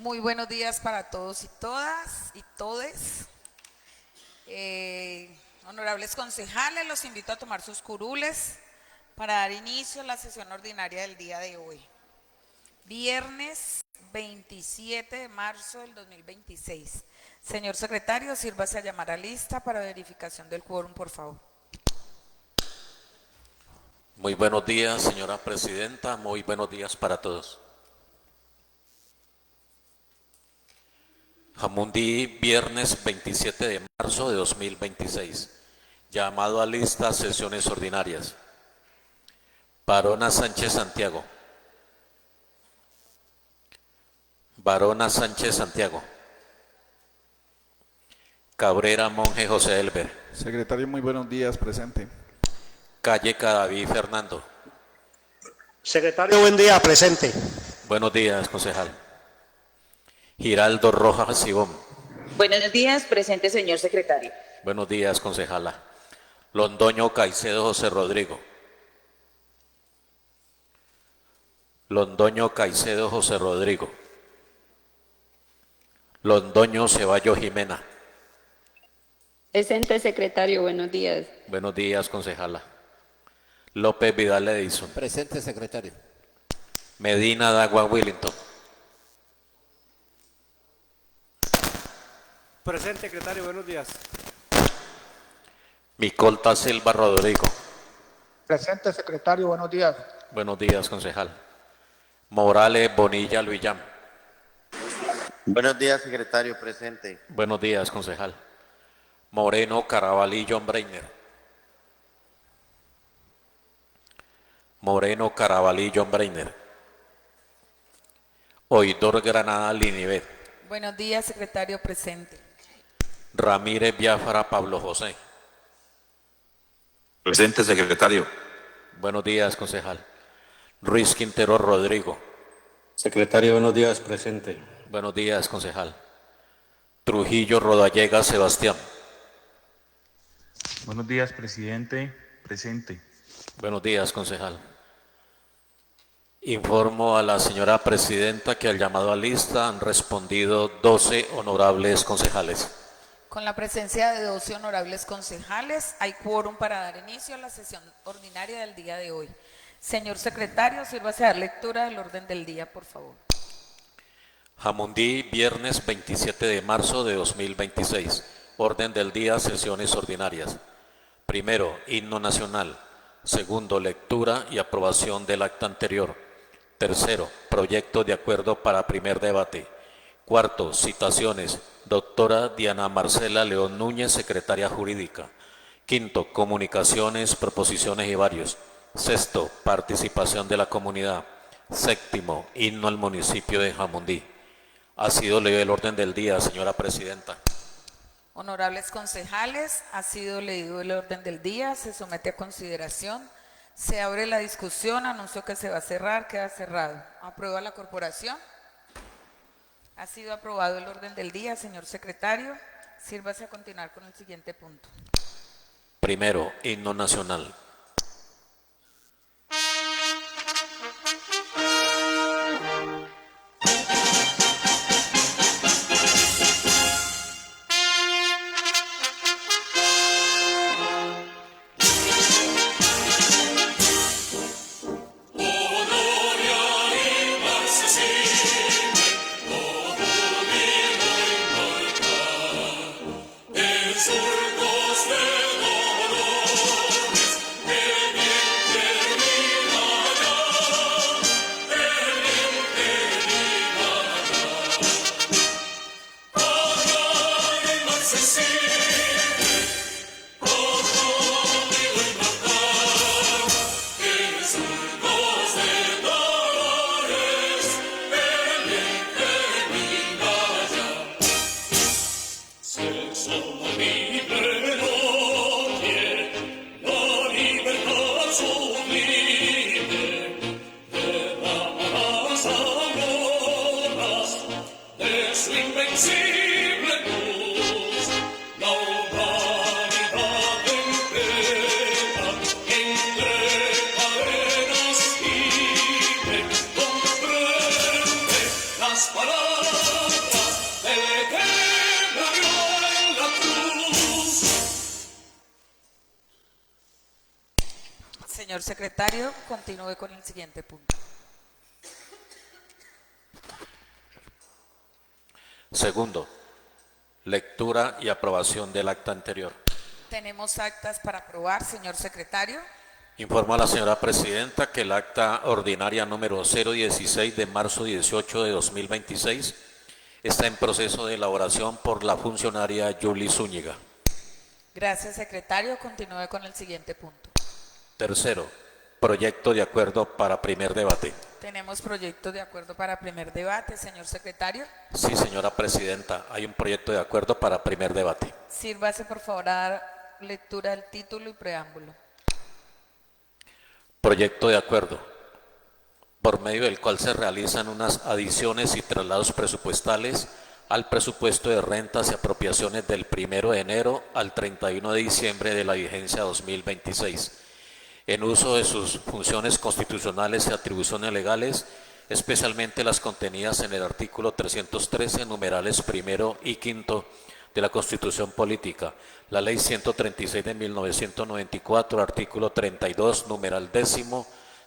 Muy buenos días para todos y todas y todes. Honorables concejales, los invito a tomar sus curules para dar inicio a la sesión ordinaria del día de hoy. Viernes 27 de marzo del 2026. Señor secretario, sírvase a llamar a lista para verificación del quórum, por favor. Muy buenos días, señora presidenta. Muy buenos días para todos. Jamundí, viernes 27 de marzo de 2026. Llamado a lista, sesiones ordinarias. Barona Sánchez Santiago. Barona Sánchez Santiago. Cabrera Monje José Elber. Secretario, muy buenos días, presente. Calle Cadaví Fernando. Secretario, buen día, presente. Buenos días, concejal. Giraldo Rojas Sibón. Buenos días, presente, señor secretario. Buenos días, concejala. Londoño Caicedo José Rodrigo. Londoño Caicedo José Rodrigo. Londoño Ceballos Jimena. Presente, secretario, buenos días. Buenos días, concejala. López Vidal Edison. Presente, secretario. Medina Dagua Willington. Presente, secretario, buenos días. Micolta Silva Rodrigo. Presente, secretario, buenos días. Buenos días, concejal. Morales Bonilla Luillán. Buenos días, secretario, presente. Buenos días, concejal. Moreno Carabalí John Breiner. Moreno Carabalí John Breiner. Oidor Granada Linibet. Buenos días, secretario, presente. Ramírez Biafara Pablo José. Presente, secretario. Buenos días, concejal. Ruiz Quintero Rodrigo. Secretario, buenos días, presente. Buenos días, concejal. Trujillo Rodallega Sebastián. Buenos días, presidente. Presente. Buenos días, concejal. Informo a la señora presidenta que al llamado a lista han respondido 12 honorables concejales. Con la presencia de 12 honorables concejales, hay quórum para dar inicio a la sesión ordinaria del día de hoy. Señor secretario, sírvase a dar lectura del orden del día, por favor. Jamundí, viernes 27 de marzo de 2026. Orden del día, sesiones ordinarias. Primero, himno nacional. Segundo, lectura y aprobación del acta anterior. Tercero, proyecto de acuerdo para primer debate. Cuarto, citaciones. Doctora Diana Marcela León Núñez, secretaria jurídica. Quinto, comunicaciones, proposiciones y varios. Sexto, participación de la comunidad. Séptimo, himno al municipio de Jamundí. Ha sido leído el orden del día, señora presidenta. Honorables concejales, ha sido leído el orden del día, se somete a consideración, se abre la discusión, anuncio que se va a cerrar, queda cerrado. ¿Aprueba la corporación? Ha sido aprobado el orden del día, señor secretario. Sírvase a continuar con el siguiente punto. Primero, himno nacional. Señor secretario, continúe con el siguiente punto. Segundo, lectura y aprobación del acta anterior. Tenemos actas para aprobar, señor secretario. Informo a la señora presidenta que el acta ordinaria número 016 de marzo 18 de 2026 está en proceso de elaboración por la funcionaria Yuli Zúñiga. Gracias, secretario. Continúe con el siguiente punto. Tercero, proyecto de acuerdo para primer debate. Tenemos proyecto de acuerdo para primer debate, señor secretario. Sí, señora presidenta, hay un proyecto de acuerdo para primer debate. Sírvase, por favor, a dar lectura del título y preámbulo. Proyecto de acuerdo, por medio del cual se realizan unas adiciones y traslados presupuestales al presupuesto de rentas y apropiaciones del 1 de enero al 31 de diciembre de la vigencia 2026, en uso de sus funciones constitucionales y atribuciones legales, especialmente las contenidas en el artículo 313, numerales primero y quinto de la Constitución Política, la Ley 136 de 1994, artículo 32, numeral décimo,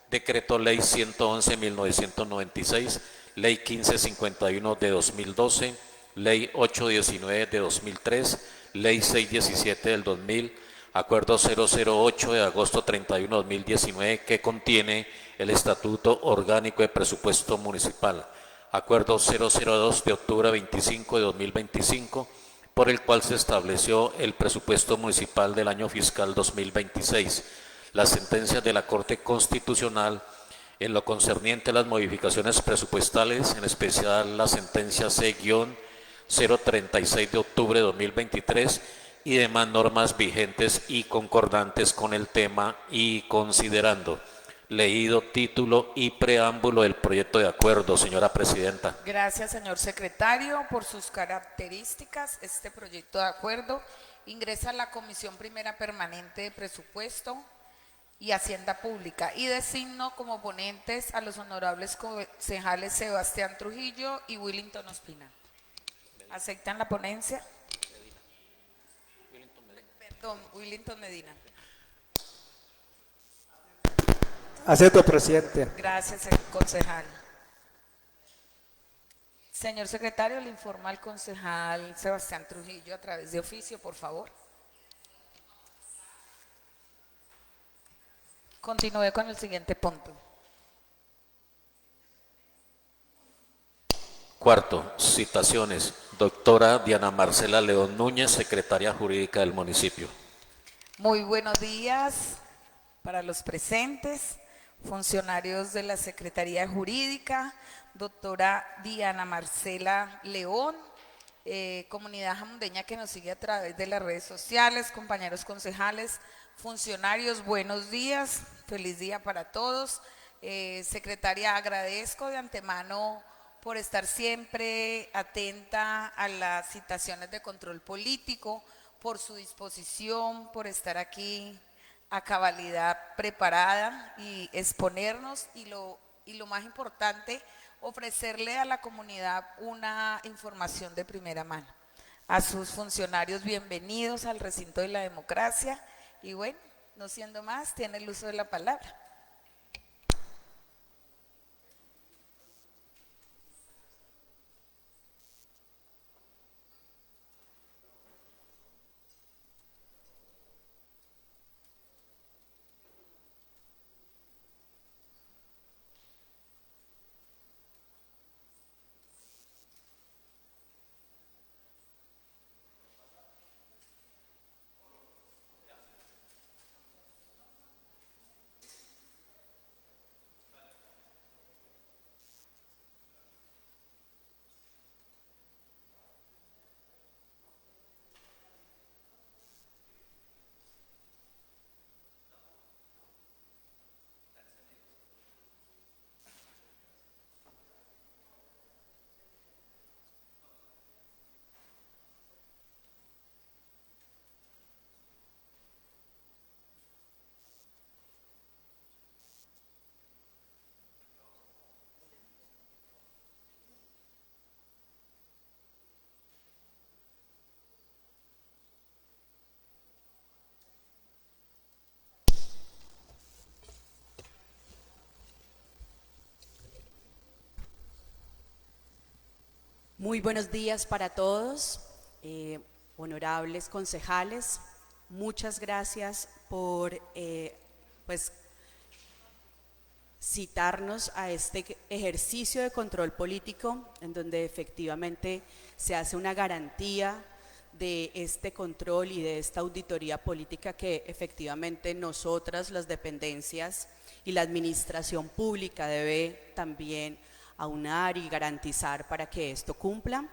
Decreto Ley 111-1996, Ley 1551 de 2012, Ley 819 de 2003, Ley 617 del 2000, Acuerdo 008 de agosto 31 de 2019 que contiene el Estatuto Orgánico de Presupuesto Municipal, Acuerdo 002 de octubre 25 de 2025, por el cual se estableció el presupuesto municipal del año fiscal 2026, las sentencias de la Corte Constitucional en lo concerniente a las modificaciones presupuestales, en especial la sentencia C-036 de octubre de 2023 y demás normas vigentes y concordantes con el tema y considerando leído título y preámbulo del proyecto de acuerdo, señora presidenta. Gracias, señor secretario, por sus características. Este proyecto de acuerdo ingresa a la Comisión Primera Permanente de Presupuesto y Hacienda Pública y designo como ponentes a los honorables concejales Sebastián Trujillo y Willington Ospina. ¿Aceptan la ponencia? Perdón, Willington Medina. Acepto, presidente. Gracias, concejal. Señor secretario, le informa al concejal Sebastián Trujillo a través de oficio, por favor. Continúe con el siguiente punto. Cuarto, citaciones. Doctora Diana Marcela León Núñez, secretaria jurídica del municipio. Muy buenos días para los presentes, funcionarios de la Secretaría Jurídica, doctora Diana Marcela León, comunidad jamundeña que nos sigue a través de las redes sociales, compañeros concejales, funcionarios, buenos días, feliz día para todos. Secretaria, agradezco de antemano por estar siempre atenta a las citaciones de control político, por su disposición, por estar aquí a cabalidad preparada y exponernos y lo más importante, ofrecerle a la comunidad una información de primera mano. A sus funcionarios, bienvenidos al recinto de la democracia y bueno, no siendo más, tiene el uso de la palabra. Muy buenos días para todos, honorables concejales. Muchas gracias por citarnos a este ejercicio de control político en donde efectivamente se hace una garantía de este control y de esta auditoría política que efectivamente nosotras, las dependencias y la administración pública debe también aunar y garantizar para que esto cumpla.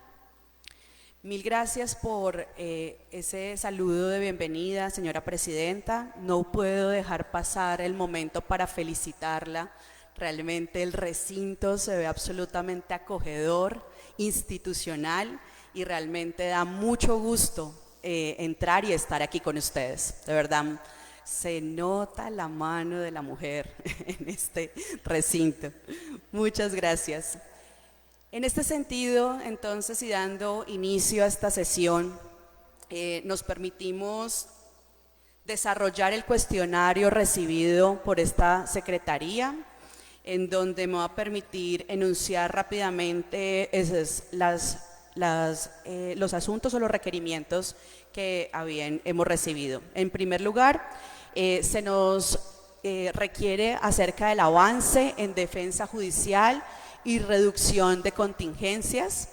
Mil gracias por ese saludo de bienvenida, señora presidenta. No puedo dejar pasar el momento para felicitarla. Realmente el recinto se ve absolutamente acogedor, institucional, y realmente da mucho gusto entrar y estar aquí con ustedes. De verdad, se nota la mano de la mujer en este recinto. Muchas gracias. En este sentido, entonces, y dando inicio a esta sesión, nos permitimos desarrollar el cuestionario recibido por esta secretaría, en donde me va a permitir enunciar rápidamente los asuntos o los requerimientos que hemos recibido. En primer lugar, se nos requiere acerca del avance en defensa judicial y reducción de contingencias.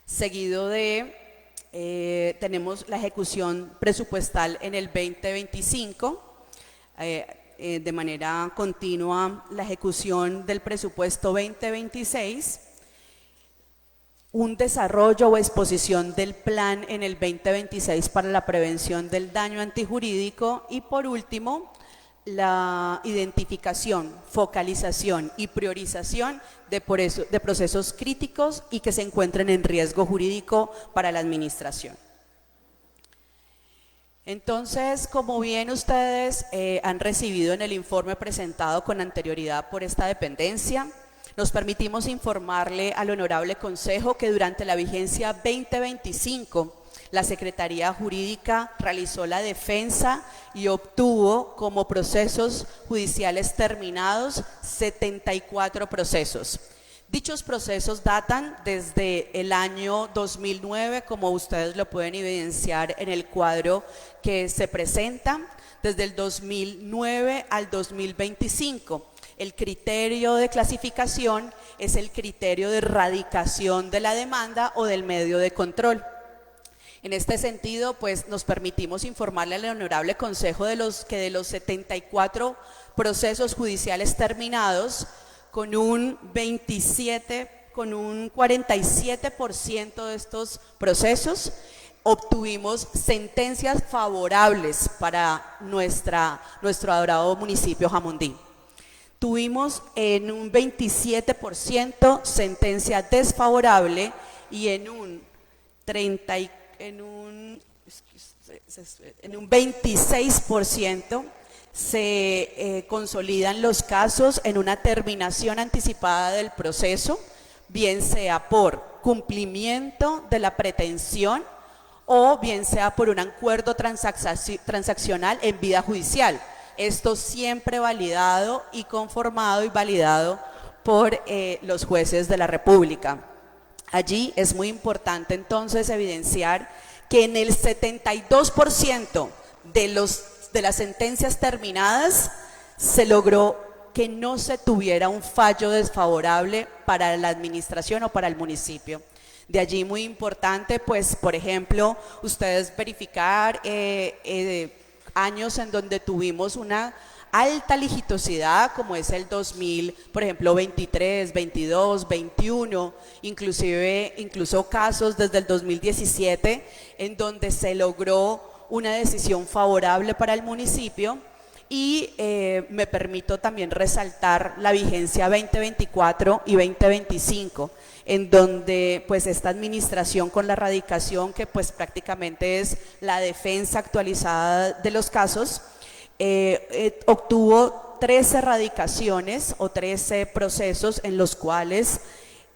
Seguido de, tenemos la ejecución presupuestal en el 2025, de manera continua la ejecución del presupuesto 2026, un desarrollo o exposición del plan en el 2026 para la prevención del daño antijurídico y por último, la identificación, focalización y priorización de procesos críticos y que se encuentren en riesgo jurídico para la administración. Entonces, como bien ustedes han recibido en el informe presentado con anterioridad por esta dependencia, nos permitimos informarle al Honorable Consejo que durante la vigencia 2025 la Secretaría Jurídica realizó la defensa y obtuvo como procesos judiciales terminados 74 procesos. Dichos procesos datan desde el año 2009, como ustedes lo pueden evidenciar en el cuadro que se presenta, desde el 2009 al 2025. El criterio de clasificación es el criterio de radicación de la demanda o del medio de control. En este sentido, pues nos permitimos informarle al Honorable Consejo de los 74 procesos judiciales terminados, con un 47% de estos procesos obtuvimos sentencias favorables para nuestro adorado municipio Jamundí. Tuvimos en un 27% sentencia desfavorable y en un 26% se consolidan los casos en una terminación anticipada del proceso, bien sea por cumplimiento de la pretensión o bien sea por un acuerdo transaccional en vía judicial. Esto siempre validado y conformado y validado por los jueces de la República. Allí es muy importante entonces evidenciar que en el 72% de las sentencias terminadas se logró que no se tuviera un fallo desfavorable para la administración o para el municipio. De allí muy importante, pues, por ejemplo, ustedes verificar años en donde tuvimos una alta litigiosidad, como es el 2000, por ejemplo, 23, 22, 21, incluso casos desde el 2017, en donde se logró una decisión favorable para el municipio. Y me permito también resaltar la vigencia 2024 y 2025, en donde pues esta administración con la radicación, que pues prácticamente es la defensa actualizada de los casos, obtuvo 13 radicaciones o 13 procesos en los cuales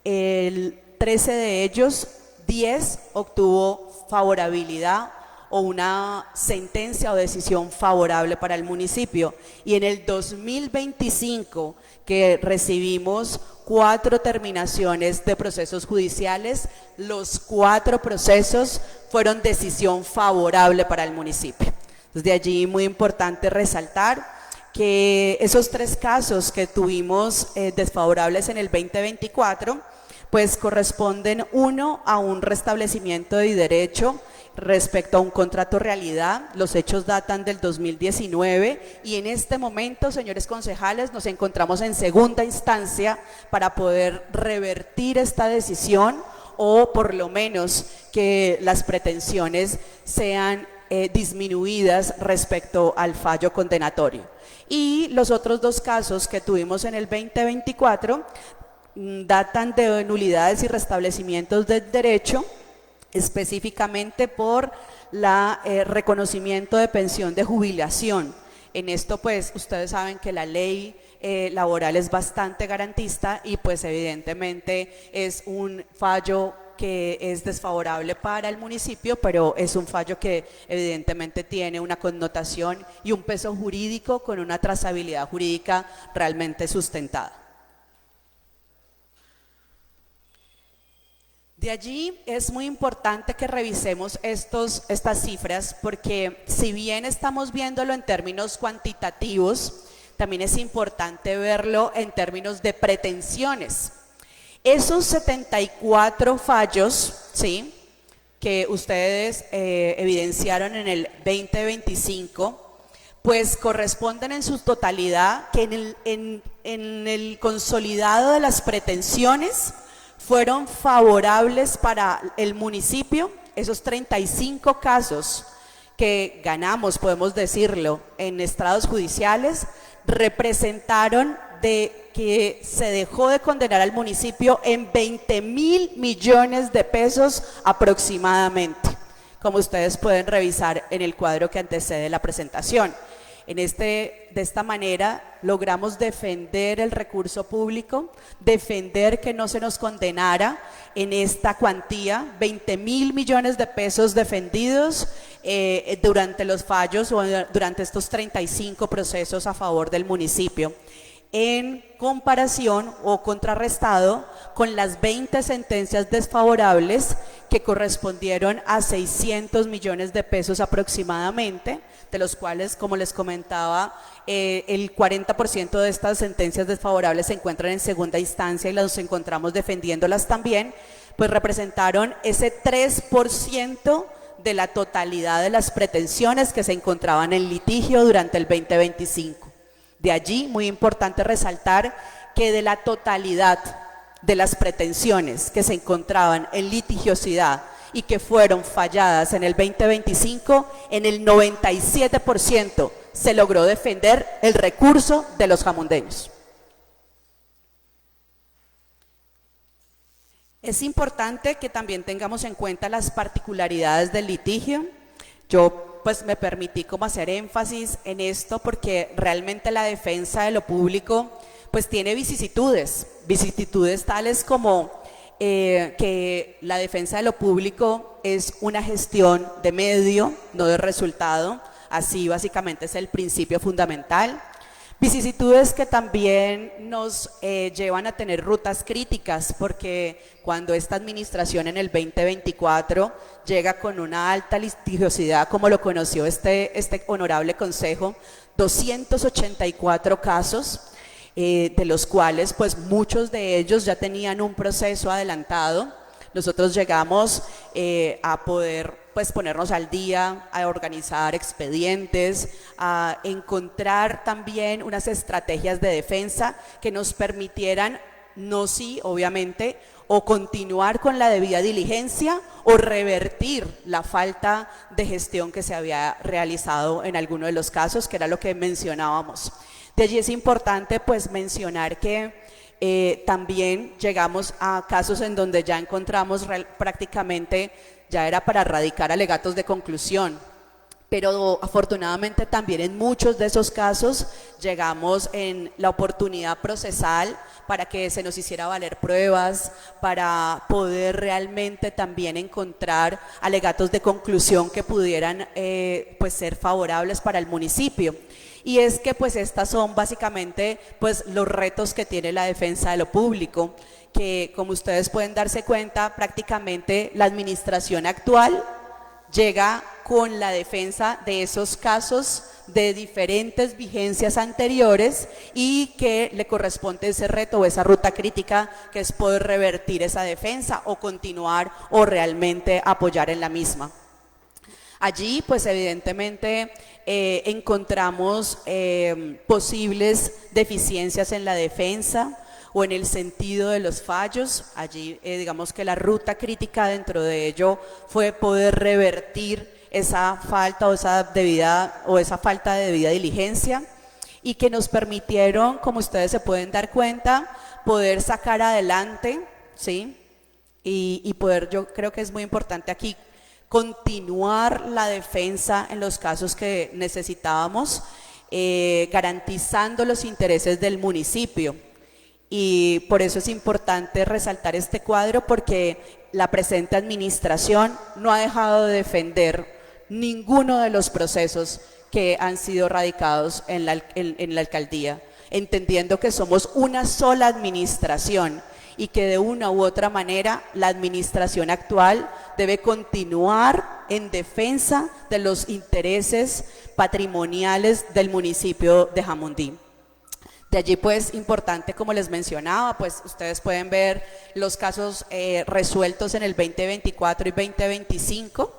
13 de ellos, 10 obtuvo favorabilidad o una sentencia o decisión favorable para el municipio. Y en el 2025, que recibimos 4 terminaciones de procesos judiciales, los 4 procesos fueron decisión favorable para el municipio. Entonces, de allí muy importante resaltar que esos 3 casos que tuvimos desfavorables en el 2024, pues corresponden uno a un restablecimiento de derecho respecto a un contrato realidad. Los hechos datan del 2019 y en este momento, señores concejales, nos encontramos en segunda instancia para poder revertir esta decisión o por lo menos que las pretensiones sean disminuidas respecto al fallo condenatorio. Y los otros 2 casos que tuvimos en el 2024 datan de nulidades y restablecimientos del derecho, específicamente por la reconocimiento de pensión de jubilación. En esto pues ustedes saben que la ley laboral es bastante garantista y pues evidentemente es un fallo que es desfavorable para el municipio, pero es un fallo que evidentemente tiene una connotación y un peso jurídico con una trazabilidad jurídica realmente sustentada. De allí es muy importante que revisemos estas cifras, porque si bien estamos viéndolo en términos cuantitativos, también es importante verlo en términos de pretensiones. Esos 74 fallos, ¿sí?, que ustedes evidenciaron en el 2025, pues corresponden en su totalidad que en el consolidado de las pretensiones fueron favorables para el municipio. Esos 35 casos que ganamos, podemos decirlo, en estrados judiciales, representaron de que se dejó de condenar al municipio en 20.000 millones de pesos aproximadamente, como ustedes pueden revisar en el cuadro que antecede la presentación. De esta manera logramos defender el recurso público, defender que no se nos condenara en esta cuantía, 20.000 millones de pesos defendidos durante los fallos o durante estos 35 procesos a favor del municipio, en comparación o contrarrestado con las 20 sentencias desfavorables que correspondieron a 600 millones de pesos aproximadamente, de los cuales, como les comentaba, el 40% de estas sentencias desfavorables se encuentran en segunda instancia y las encontramos defendiéndolas también, pues representaron ese 3% de la totalidad de las pretensiones que se encontraban en litigio durante el 2025. De allí, muy importante resaltar que de la totalidad de las pretensiones que se encontraban en litigiosidad y que fueron falladas en el 2025, en el 97% se logró defender el recurso de los jamondeños. Es importante que también tengamos en cuenta las particularidades del litigio. Yo pues me permití como hacer énfasis en esto porque realmente la defensa de lo público pues tiene vicisitudes tales como que la defensa de lo público es una gestión de medio, no de resultado. Así básicamente es el principio fundamental. Vicisitudes que también nos llevan a tener rutas críticas, porque cuando esta administración en el 2024 llega con una alta litigiosidad, como lo conoció este honorable consejo, 284 casos, de los cuales pues muchos de ellos ya tenían un proceso adelantado. Nosotros llegamos a poder pues ponernos al día, a organizar expedientes, a encontrar también unas estrategias de defensa que nos permitieran, no sí, obviamente, o continuar con la debida diligencia o revertir la falta de gestión que se había realizado en alguno de los casos, que era lo que mencionábamos. De allí es importante pues mencionar que también llegamos a casos en donde ya encontramos prácticamente, ya era para radicar alegatos de conclusión, pero afortunadamente también en muchos de esos casos llegamos en la oportunidad procesal para que se nos hiciera valer pruebas, para poder realmente también encontrar alegatos de conclusión que pudieran pues ser favorables para el municipio. Y es que pues estas son básicamente pues los retos que tiene la defensa de lo público, que como ustedes pueden darse cuenta, prácticamente la administración actual llega con la defensa de esos casos de diferentes vigencias anteriores y que le corresponde ese reto o esa ruta crítica, que es poder revertir esa defensa o continuar o realmente apoyar en la misma. Allí pues evidentemente encontramos posibles deficiencias en la defensa o en el sentido de los fallos. Allí digamos que la ruta crítica dentro de ello fue poder revertir esa falta o esa falta de debida diligencia, y que nos permitieron, como ustedes se pueden dar cuenta, poder sacar adelante, ¿sí? Y poder, yo creo que es muy importante aquí, continuar la defensa en los casos que necesitábamos, garantizando los intereses del municipio. Y por eso es importante resaltar este cuadro, porque la presente administración no ha dejado de defender ninguno de los procesos que han sido radicados en la alcaldía, entendiendo que somos una sola administración y que de una u otra manera la administración actual debe continuar en defensa de los intereses patrimoniales del municipio de Jamundí. De allí pues importante, como les mencionaba, pues ustedes pueden ver los casos resueltos en el 2024 y 2025,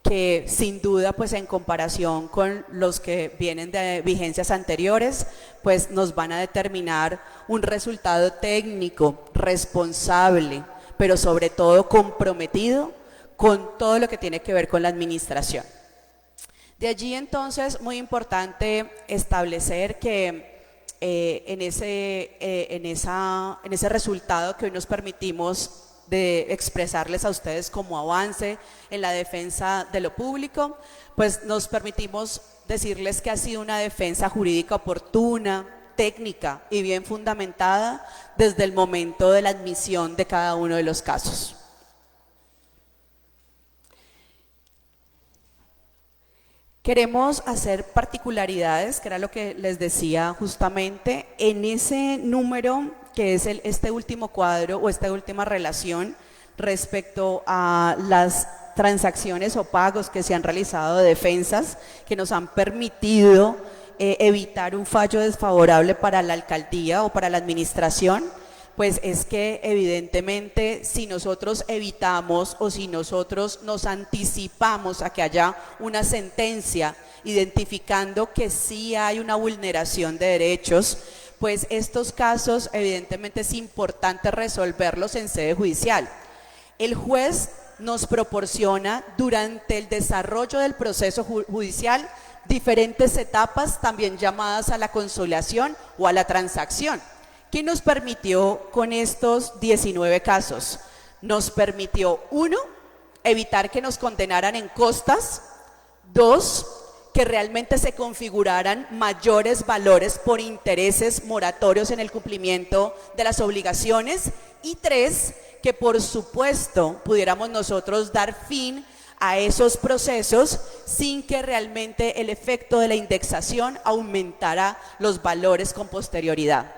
que sin duda pues en comparación con los que vienen de vigencias anteriores, pues nos van a determinar un resultado técnico, responsable, pero sobre todo comprometido con todo lo que tiene que ver con la administración. De allí entonces muy importante establecer que en ese resultado que hoy nos permitimos de expresarles a ustedes como avance en la defensa de lo público, pues nos permitimos decirles que ha sido una defensa jurídica oportuna, técnica y bien fundamentada desde el momento de la admisión de cada uno de los casos. Queremos hacer particularidades, que era lo que les decía justamente, en ese número que es este último cuadro o esta última relación respecto a las transacciones o pagos que se han realizado de defensas que nos han permitido evitar un fallo desfavorable para la alcaldía o para la administración. Pues es que evidentemente si nosotros evitamos o si nosotros nos anticipamos a que haya una sentencia identificando que sí hay una vulneración de derechos, pues estos casos evidentemente es importante resolverlos en sede judicial. El juez nos proporciona durante el desarrollo del proceso judicial diferentes etapas, también llamadas a la conciliación o a la transacción. ¿Qué nos permitió con estos 19 casos? Nos permitió, 1, evitar que nos condenaran en costas; 2, que realmente se configuraran mayores valores por intereses moratorios en el cumplimiento de las obligaciones; y 3, que por supuesto pudiéramos nosotros dar fin a esos procesos sin que realmente el efecto de la indexación aumentara los valores con posterioridad.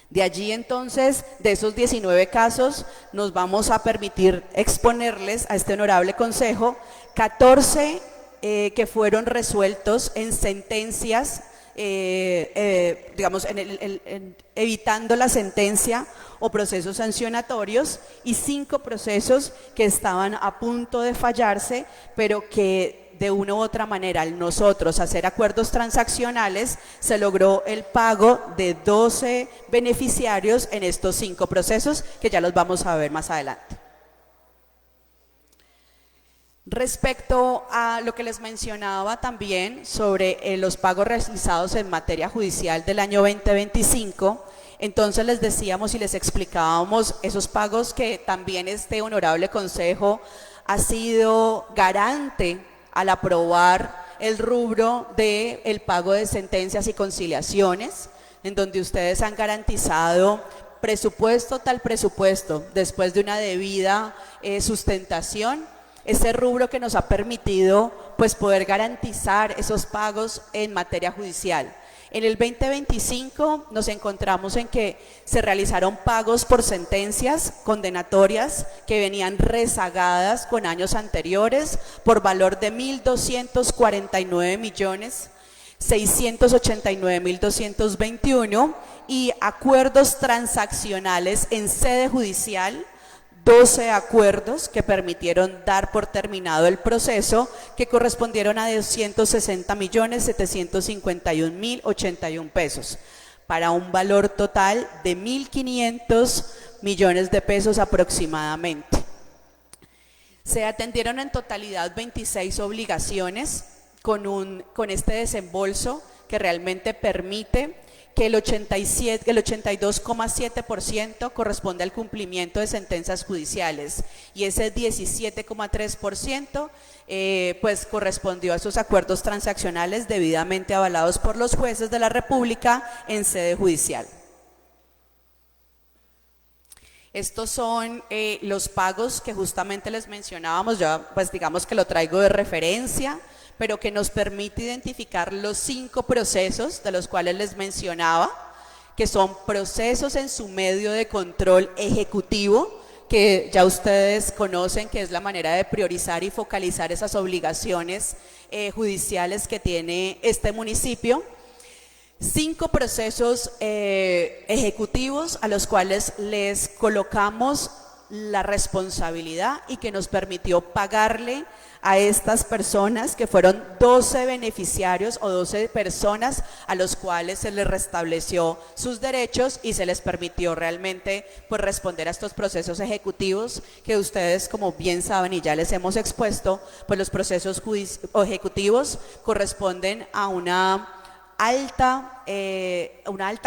De allí entonces, de esos 19 casos, nos vamos a permitir exponerles a este honorable consejo 14 que fueron resueltos en sentencias, digamos, evitando la sentencia o procesos sancionatorios, y 5 procesos que estaban a punto de fallarse, pero que de una u otra manera, al nosotros hacer acuerdos transaccionales, se logró el pago de 12 beneficiarios en estos 5 procesos, que ya los vamos a ver más adelante. Respecto a lo que les mencionaba también sobre los pagos realizados en materia judicial del año 2025, entonces les decíamos y les explicábamos esos pagos que también este honorable consejo ha sido garante al aprobar el rubro del pago de sentencias y conciliaciones, en donde ustedes han garantizado presupuesto tal presupuesto, después de una debida sustentación, ese rubro que nos ha permitido pues poder garantizar esos pagos en materia judicial. En el 2025 nos encontramos en que se realizaron pagos por sentencias condenatorias que venían rezagadas con años anteriores por valor de 1.249.689.221 y acuerdos transaccionales en sede judicial, 12 acuerdos que permitieron dar por terminado el proceso, que correspondieron a 260.751.081 pesos, para un valor total de 1.500 millones de pesos aproximadamente. Se atendieron en totalidad 26 obligaciones con este desembolso que realmente permite que el 82,7% corresponde al cumplimiento de sentencias judiciales y ese 17,3% pues correspondió a esos acuerdos transaccionales debidamente avalados por los jueces de la República en sede judicial. Estos son los pagos que justamente les mencionábamos, ya pues digamos que lo traigo de referencia, pero que nos permite identificar los 5 procesos de los cuales les mencionaba, que son procesos en su medio de control ejecutivo, que ya ustedes conocen que es la manera de priorizar y focalizar esas obligaciones judiciales que tiene este municipio. 5 procesos ejecutivos a los cuales les colocamos la responsabilidad y que nos permitió pagarle a estas personas, que fueron 12 beneficiarios o 12 personas a los cuales se les restableció sus derechos y se les permitió realmente pues responder a estos procesos ejecutivos que ustedes, como bien saben y ya les hemos expuesto, pues los procesos ejecutivos corresponden a una alta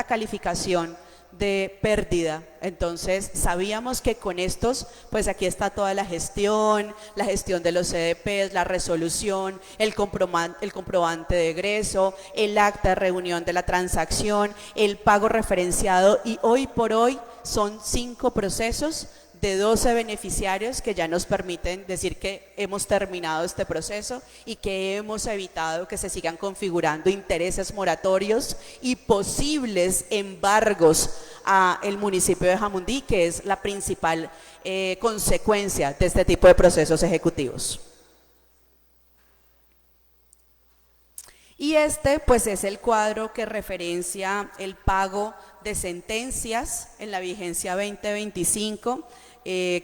calificación de pérdida. Entonces sabíamos que con estos, pues aquí está toda la gestión de los CDPs, la resolución, el comprobante de egreso, el acta de reunión de la transacción, el pago referenciado, y hoy por hoy son 5 procesos de 12 beneficiarios que ya nos permiten decir que hemos terminado este proceso y que hemos evitado que se sigan configurando intereses moratorios y posibles embargos a el municipio de Jamundí, que es la principal consecuencia de este tipo de procesos ejecutivos. Y este pues es el cuadro que referencia el pago de sentencias en la vigencia 2025,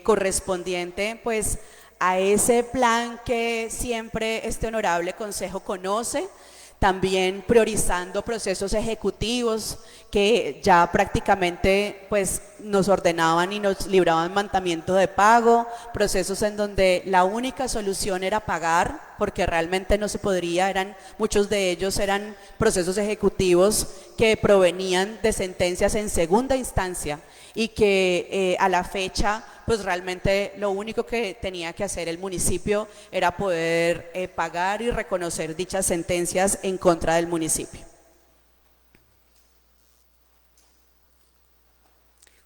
correspondiente pues a ese plan que siempre este honorable consejo conoce, también priorizando procesos ejecutivos que ya prácticamente pues nos ordenaban y nos libraban mandamiento de pago, procesos en donde la única solución era pagar, porque realmente no se podría, muchos de ellos eran procesos ejecutivos que provenían de sentencias en segunda instancia y que a la fecha pues realmente lo único que tenía que hacer el municipio era poder pagar y reconocer dichas sentencias en contra del municipio.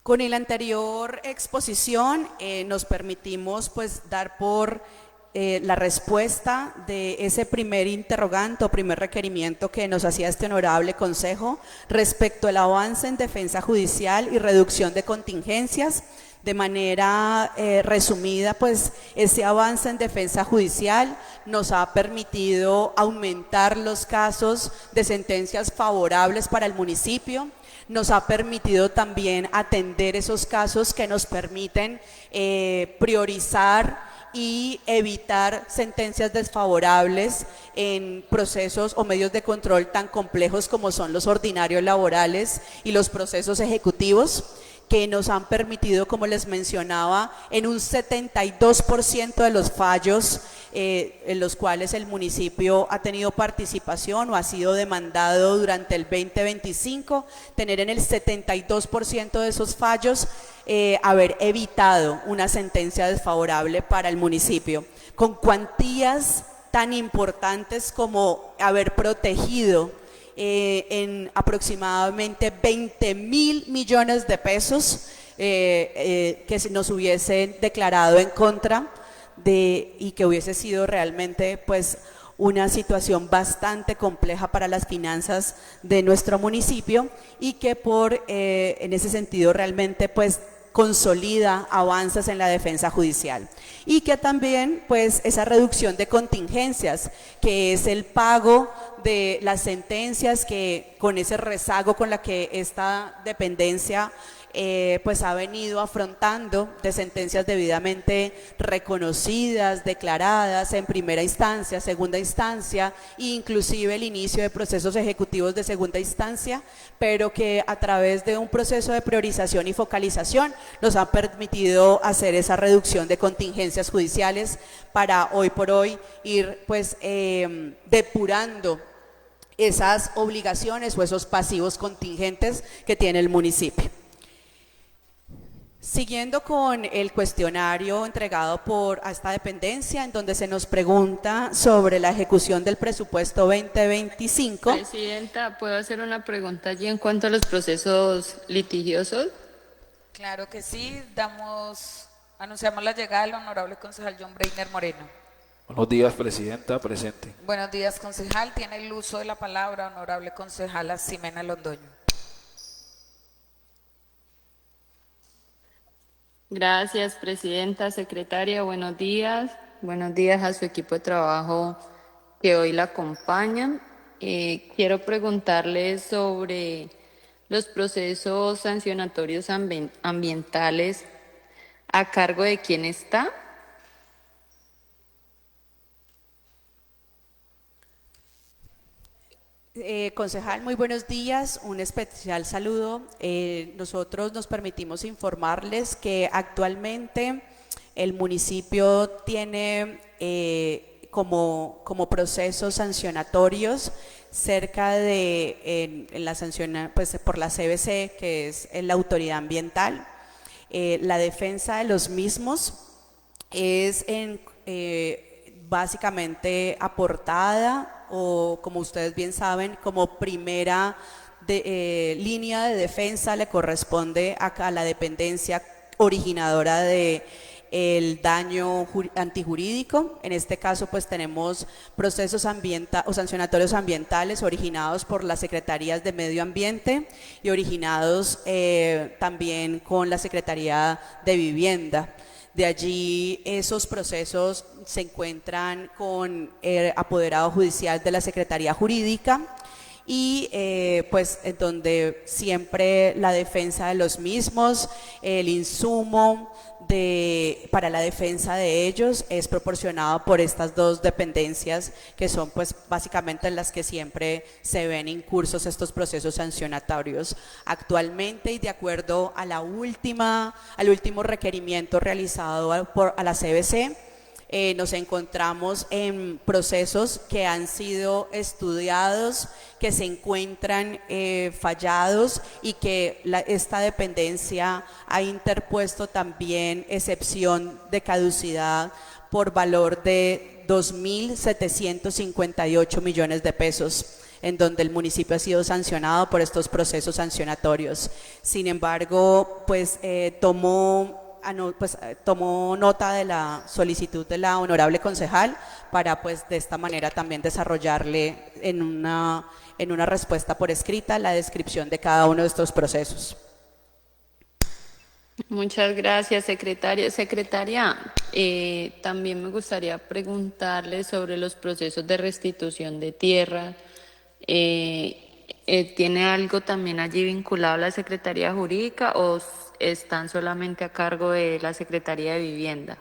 Con la anterior exposición nos permitimos pues dar por la respuesta de ese primer interrogante o primer requerimiento que nos hacía este honorable consejo respecto al avance en defensa judicial y reducción de contingencias. De manera resumida, pues ese avance en defensa judicial nos ha permitido aumentar los casos de sentencias favorables para el municipio, nos ha permitido también atender esos casos que nos permiten priorizar y evitar sentencias desfavorables en procesos o medios de control tan complejos como son los ordinarios laborales y los procesos ejecutivos, que nos han permitido, como les mencionaba, en un 72% de los fallos en los cuales el municipio ha tenido participación o ha sido demandado durante el 2025, tener en el 72% de esos fallos haber evitado una sentencia desfavorable para el municipio, con cuantías tan importantes como haber protegido en aproximadamente 20.000 millones de pesos que se nos hubiesen declarado en contra y que hubiese sido realmente pues una situación bastante compleja para las finanzas de nuestro municipio y que en ese sentido realmente pues consolida avances en la defensa judicial y que también pues esa reducción de contingencias que es el pago de las sentencias que con ese rezago con la que esta dependencia pues ha venido afrontando de sentencias debidamente reconocidas, declaradas en primera instancia, segunda instancia, e inclusive el inicio de procesos ejecutivos de segunda instancia, pero que a través de un proceso de priorización y focalización nos han permitido hacer esa reducción de contingencias judiciales para hoy por hoy ir pues depurando esas obligaciones o esos pasivos contingentes que tiene el municipio. Siguiendo con el cuestionario entregado a esta dependencia, en donde se nos pregunta sobre la ejecución del presupuesto 2025. Presidenta, ¿puedo hacer una pregunta allí en cuanto a los procesos litigiosos? Claro que sí, anunciamos la llegada del honorable concejal John Breiner Moreno. Buenos días, presidenta, presente. Buenos días, concejal. Tiene el uso de la palabra, honorable concejala Ximena Londoño. Gracias, presidenta, secretaria, buenos días. Buenos días a su equipo de trabajo que hoy la acompañan. Quiero preguntarle sobre los procesos sancionatorios ambientales, ¿a cargo de quién está? Concejal, muy buenos días, un especial saludo. Nosotros nos permitimos informarles que actualmente el municipio tiene como procesos sancionatorios cerca de la sanción pues, por la CBC, que es la autoridad ambiental. La defensa de los mismos es básicamente aportada o, como ustedes bien saben, como primera línea de defensa le corresponde a la dependencia originadora de el daño antijurídico. En este caso pues tenemos procesos sancionatorios ambientales originados por las Secretarías de Medio Ambiente y originados también con la Secretaría de Vivienda. De allí esos procesos se encuentran con el apoderado judicial de la Secretaría Jurídica y pues en donde siempre la defensa de los mismos, el insumo para la defensa de ellos es proporcionado por estas dos dependencias que son pues básicamente en las que siempre se ven incursos estos procesos sancionatorios. Actualmente y de acuerdo a al último requerimiento realizado a la CBC, nos encontramos en procesos que han sido estudiados, que se encuentran fallados y que esta dependencia ha interpuesto también excepción de caducidad por valor de 2.758 millones de pesos, en donde el municipio ha sido sancionado por estos procesos sancionatorios. Sin embargo, pues tomó nota de la solicitud de la honorable concejal para pues de esta manera también desarrollarle en una respuesta por escrita la descripción de cada uno de estos procesos. Muchas gracias, secretaria. Secretaria, también me gustaría preguntarle sobre los procesos de restitución de tierra. ¿Tiene algo también allí vinculado a la Secretaría Jurídica o están solamente a cargo de la Secretaría de Vivienda?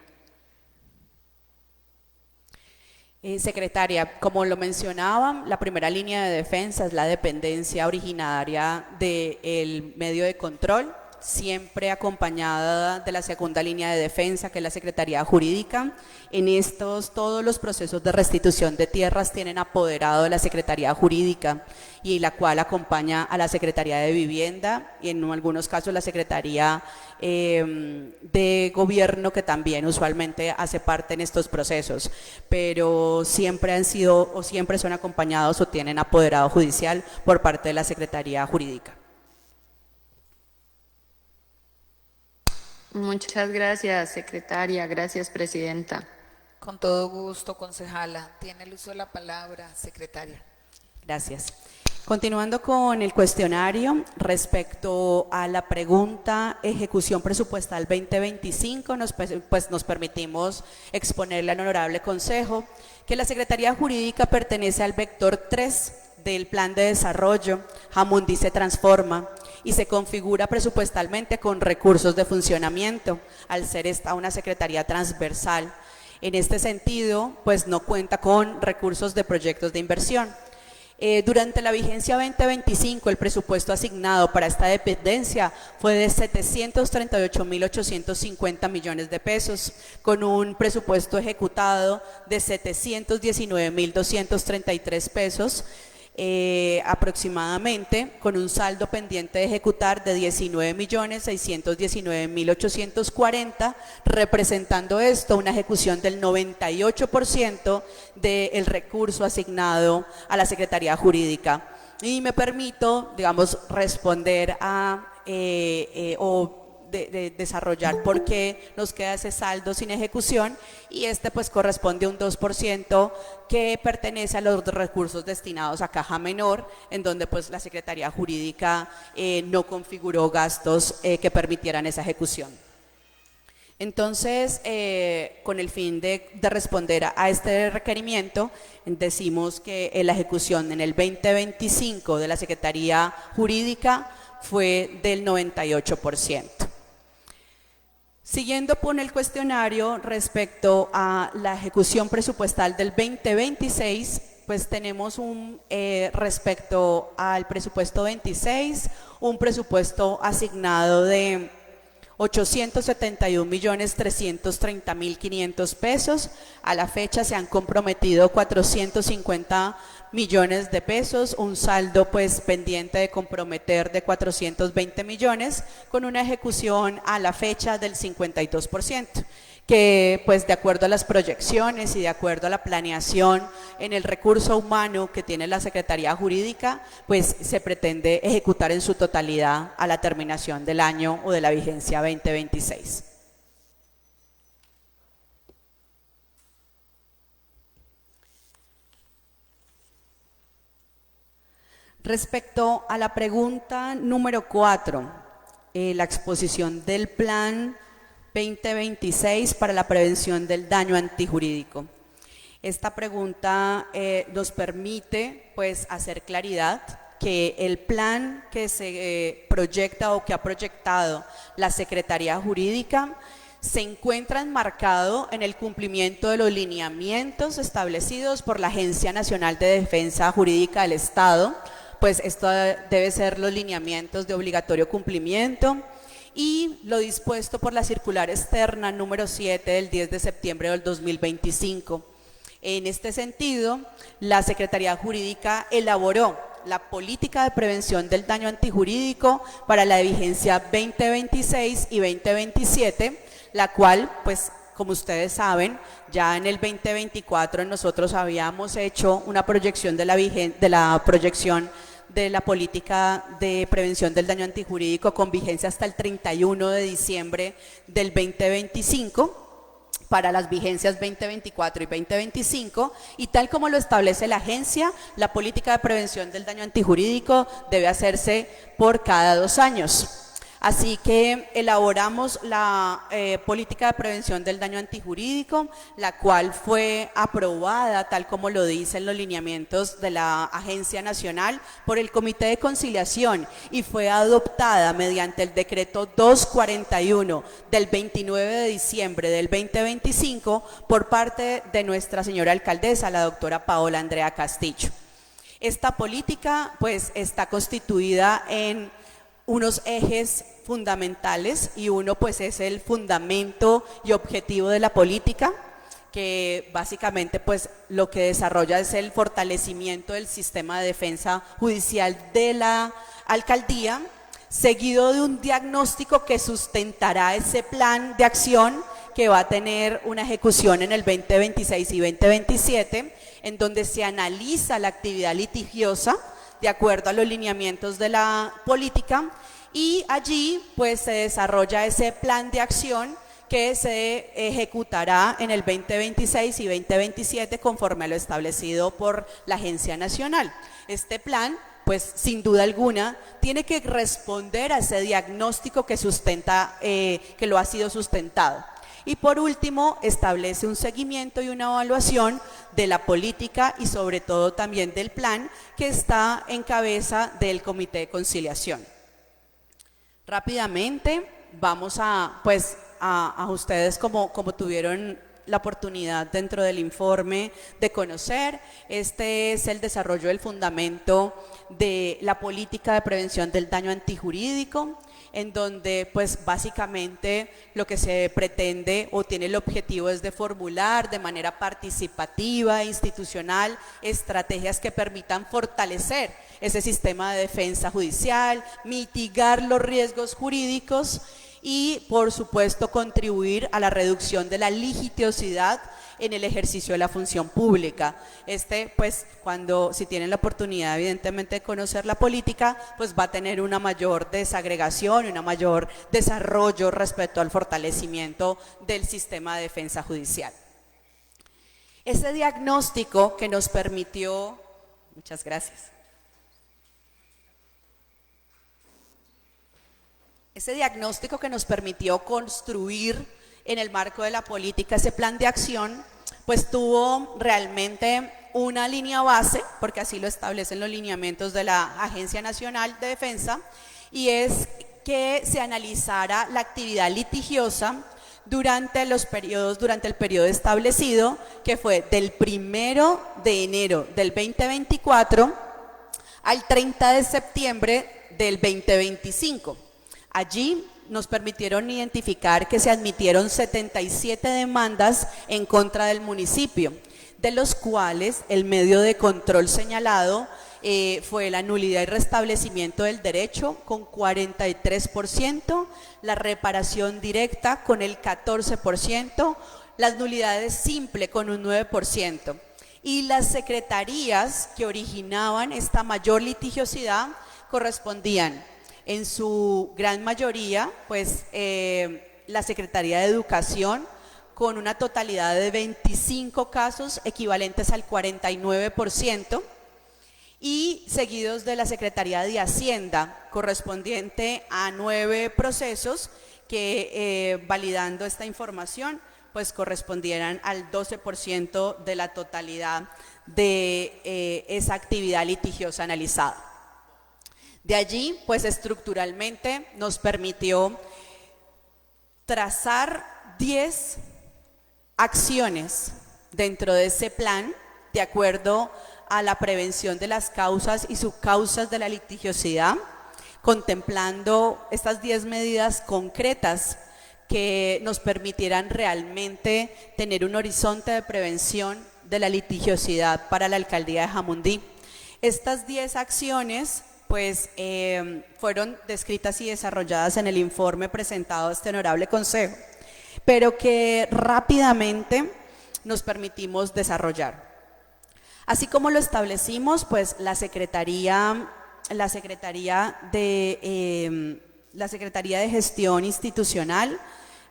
Secretaria, como lo mencionaba, la primera línea de defensa es la dependencia originaria del medio de control, siempre acompañada de la segunda línea de defensa, que es la Secretaría Jurídica. En todos los procesos de restitución de tierras tienen apoderado de la Secretaría Jurídica, y la cual acompaña a la Secretaría de Vivienda y en algunos casos la Secretaría de Gobierno, que también usualmente hace parte en estos procesos, pero siempre han sido o siempre son acompañados o tienen apoderado judicial por parte de la Secretaría Jurídica. Muchas gracias, secretaria. Gracias, presidenta. Con todo gusto, concejala. Tiene el uso de la palabra, secretaria. Gracias. Continuando con el cuestionario, respecto a la pregunta ejecución presupuestal 2025, nos permitimos exponerle al honorable consejo que la Secretaría Jurídica pertenece al vector 3 del Plan de Desarrollo Jamundí se transforma y se configura presupuestalmente con recursos de funcionamiento, al ser esta una secretaría transversal. En este sentido, pues no cuenta con recursos de proyectos de inversión. Durante la vigencia 2025, el presupuesto asignado para esta dependencia fue de 738.850 millones de pesos, con un presupuesto ejecutado de 719.233 pesos, aproximadamente, con un saldo pendiente de ejecutar de 19.619.840, representando esto una ejecución del 98% del recurso asignado a la Secretaría Jurídica. Y me permito, digamos, responder a desarrollar por qué nos queda ese saldo sin ejecución, y pues corresponde a un 2% que pertenece a los recursos destinados a caja menor, en donde pues la Secretaría Jurídica no configuró gastos que permitieran esa ejecución. Entonces, con el fin de responder a este requerimiento, decimos que la ejecución en el 2025 de la Secretaría Jurídica fue del 98%. Siguiendo con el cuestionario respecto a la ejecución presupuestal del 2026, pues tenemos respecto al presupuesto 26, un presupuesto asignado de 871.330.500 pesos. A la fecha se han comprometido 450 millones de pesos, un saldo pues pendiente de comprometer de 420 millones, con una ejecución a la fecha del 52%, que pues de acuerdo a las proyecciones y de acuerdo a la planeación en el recurso humano que tiene la Secretaría Jurídica, pues se pretende ejecutar en su totalidad a la terminación del año o de la vigencia 2026. Respecto a la pregunta número 4, la exposición del Plan 2026 para la prevención del daño antijurídico. Esta pregunta nos permite pues hacer claridad que el plan que se proyecta o que ha proyectado la Secretaría Jurídica se encuentra enmarcado en el cumplimiento de los lineamientos establecidos por la Agencia Nacional de Defensa Jurídica del Estado, pues esto debe ser los lineamientos de obligatorio cumplimiento, y lo dispuesto por la circular externa número 7 del 10 de septiembre del 2025. En este sentido, la Secretaría Jurídica elaboró la política de prevención del daño antijurídico para la vigencia 2026 y 2027, la cual, pues, como ustedes saben, ya en el 2024 nosotros habíamos hecho una proyección de la proyección de la política de prevención del daño antijurídico con vigencia hasta el 31 de diciembre del 2025 para las vigencias 2024 y 2025, y tal como lo establece la agencia, la política de prevención del daño antijurídico debe hacerse por cada 2 años. Así que elaboramos la política de prevención del daño antijurídico, la cual fue aprobada, tal como lo dicen los lineamientos de la Agencia Nacional, por el Comité de Conciliación, y fue adoptada mediante el decreto 241 del 29 de diciembre del 2025 por parte de nuestra señora alcaldesa, la doctora Paola Andrea Castillo. Esta política pues está constituida en unos ejes fundamentales, y uno pues es el fundamento y objetivo de la política, que básicamente pues lo que desarrolla es el fortalecimiento del sistema de defensa judicial de la alcaldía, seguido de un diagnóstico que sustentará ese plan de acción que va a tener una ejecución en el 2026 y 2027, en donde se analiza la actividad litigiosa de acuerdo a los lineamientos de la política, y allí pues se desarrolla ese plan de acción que se ejecutará en el 2026 y 2027 conforme a lo establecido por la Agencia Nacional. Este plan, pues sin duda alguna, tiene que responder a ese diagnóstico que sustenta, que lo ha sido sustentado. Y por último, establece un seguimiento y una evaluación de la política y sobre todo también del plan, que está en cabeza del Comité de Conciliación. Rápidamente vamos a ustedes, como tuvieron la oportunidad dentro del informe de conocer, este es el desarrollo del fundamento de la política de prevención del daño antijurídico, en donde pues básicamente lo que se pretende o tiene el objetivo es de formular de manera participativa e institucional estrategias que permitan fortalecer ese sistema de defensa judicial, mitigar los riesgos jurídicos y por supuesto contribuir a la reducción de la litigiosidad en el ejercicio de la función pública. Pues si tienen la oportunidad evidentemente de conocer la política, pues va a tener una mayor desagregación y un mayor desarrollo respecto al fortalecimiento del sistema de defensa judicial. Ese diagnóstico que nos permitió, muchas gracias. Ese diagnóstico que nos permitió construir en el marco de la política ese plan de acción, pues tuvo realmente una línea base, porque así lo establecen los lineamientos de la Agencia Nacional de Defensa, y es que se analizara la actividad litigiosa durante el periodo establecido, que fue del 1 de enero del 2024 al 30 de septiembre del 2025. Allí nos permitieron identificar que se admitieron 77 demandas en contra del municipio, de los cuales el medio de control señalado fue la nulidad y restablecimiento del derecho con 43%, la reparación directa con el 14%, las nulidades simple con un 9%, y las secretarías que originaban esta mayor litigiosidad correspondían en su gran mayoría, pues la Secretaría de Educación, con una totalidad de 25 casos equivalentes al 49%, y seguidos de la Secretaría de Hacienda, correspondiente a 9 procesos que, validando esta información, pues correspondieran al 12% de la totalidad de esa actividad litigiosa analizada. De allí, pues estructuralmente nos permitió trazar 10 acciones dentro de ese plan, de acuerdo a la prevención de las causas y subcausas de la litigiosidad, contemplando estas 10 medidas concretas que nos permitieran realmente tener un horizonte de prevención de la litigiosidad para la alcaldía de Jamundí. Estas 10 acciones pues fueron descritas y desarrolladas en el informe presentado a este honorable consejo, pero que rápidamente nos permitimos desarrollar. Así como lo establecimos, pues la Secretaría de Gestión Institucional,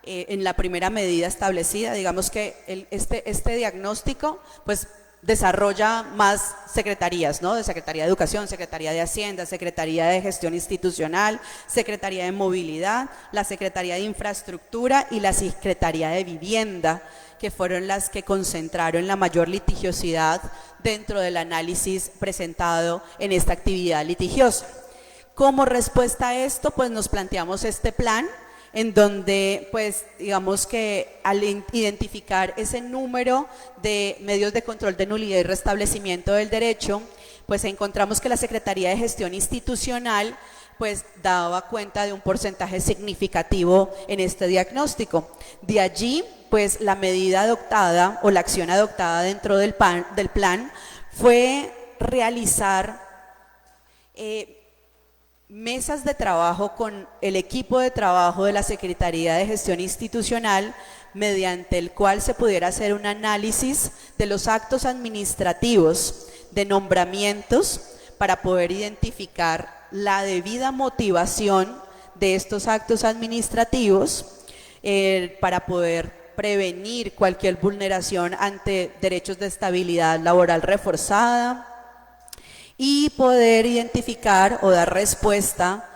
en la primera medida establecida, digamos que este diagnóstico, pues desarrolla más secretarías, ¿no? De Secretaría de Educación, Secretaría de Hacienda, Secretaría de Gestión Institucional, Secretaría de Movilidad, la Secretaría de Infraestructura y la Secretaría de Vivienda, que fueron las que concentraron la mayor litigiosidad dentro del análisis presentado en esta actividad litigiosa. Como respuesta a esto, pues nos planteamos este plan, en donde pues digamos que al identificar ese número de medios de control de nulidad y restablecimiento del derecho, pues encontramos que la Secretaría de Gestión Institucional pues daba cuenta de un porcentaje significativo en este diagnóstico. De allí, pues la medida adoptada o la acción adoptada dentro del plan fue realizar mesas de trabajo con el equipo de trabajo de la Secretaría de Gestión Institucional, mediante el cual se pudiera hacer un análisis de los actos administrativos de nombramientos para poder identificar la debida motivación de estos actos administrativos, para poder prevenir cualquier vulneración ante derechos de estabilidad laboral reforzada y poder identificar o dar respuesta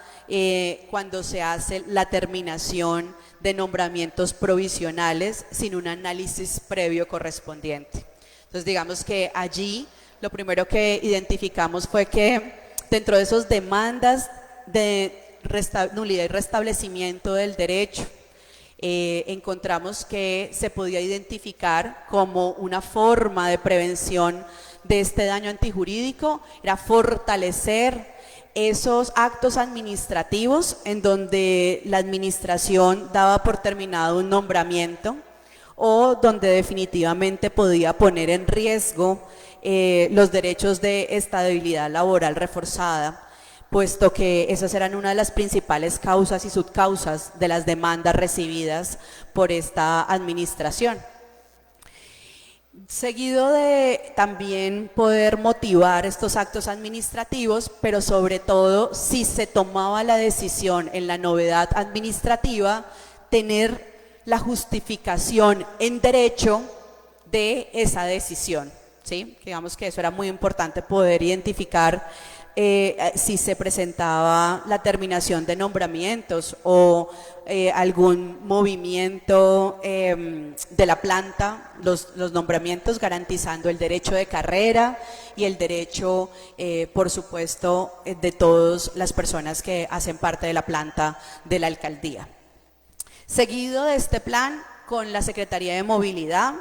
cuando se hace la terminación de nombramientos provisionales sin un análisis previo correspondiente. Entonces, digamos que allí lo primero que identificamos fue que dentro de esas demandas de nulidad y restablecimiento del derecho, encontramos que se podía identificar como una forma de prevención de este daño antijurídico, era fortalecer esos actos administrativos en donde la administración daba por terminado un nombramiento o donde definitivamente podía poner en riesgo los derechos de estabilidad laboral reforzada, puesto que esas eran una de las principales causas y subcausas de las demandas recibidas por esta administración. Seguido de también poder motivar estos actos administrativos, pero sobre todo si se tomaba la decisión en la novedad administrativa, tener la justificación en derecho de esa decisión, ¿sí? Digamos que eso era muy importante, poder identificar si se presentaba la terminación de nombramientos o algún movimiento de la planta, los nombramientos, garantizando el derecho de carrera y el derecho, por supuesto, de todas las personas que hacen parte de la planta de la alcaldía. Seguido de este plan, con la Secretaría de Movilidad,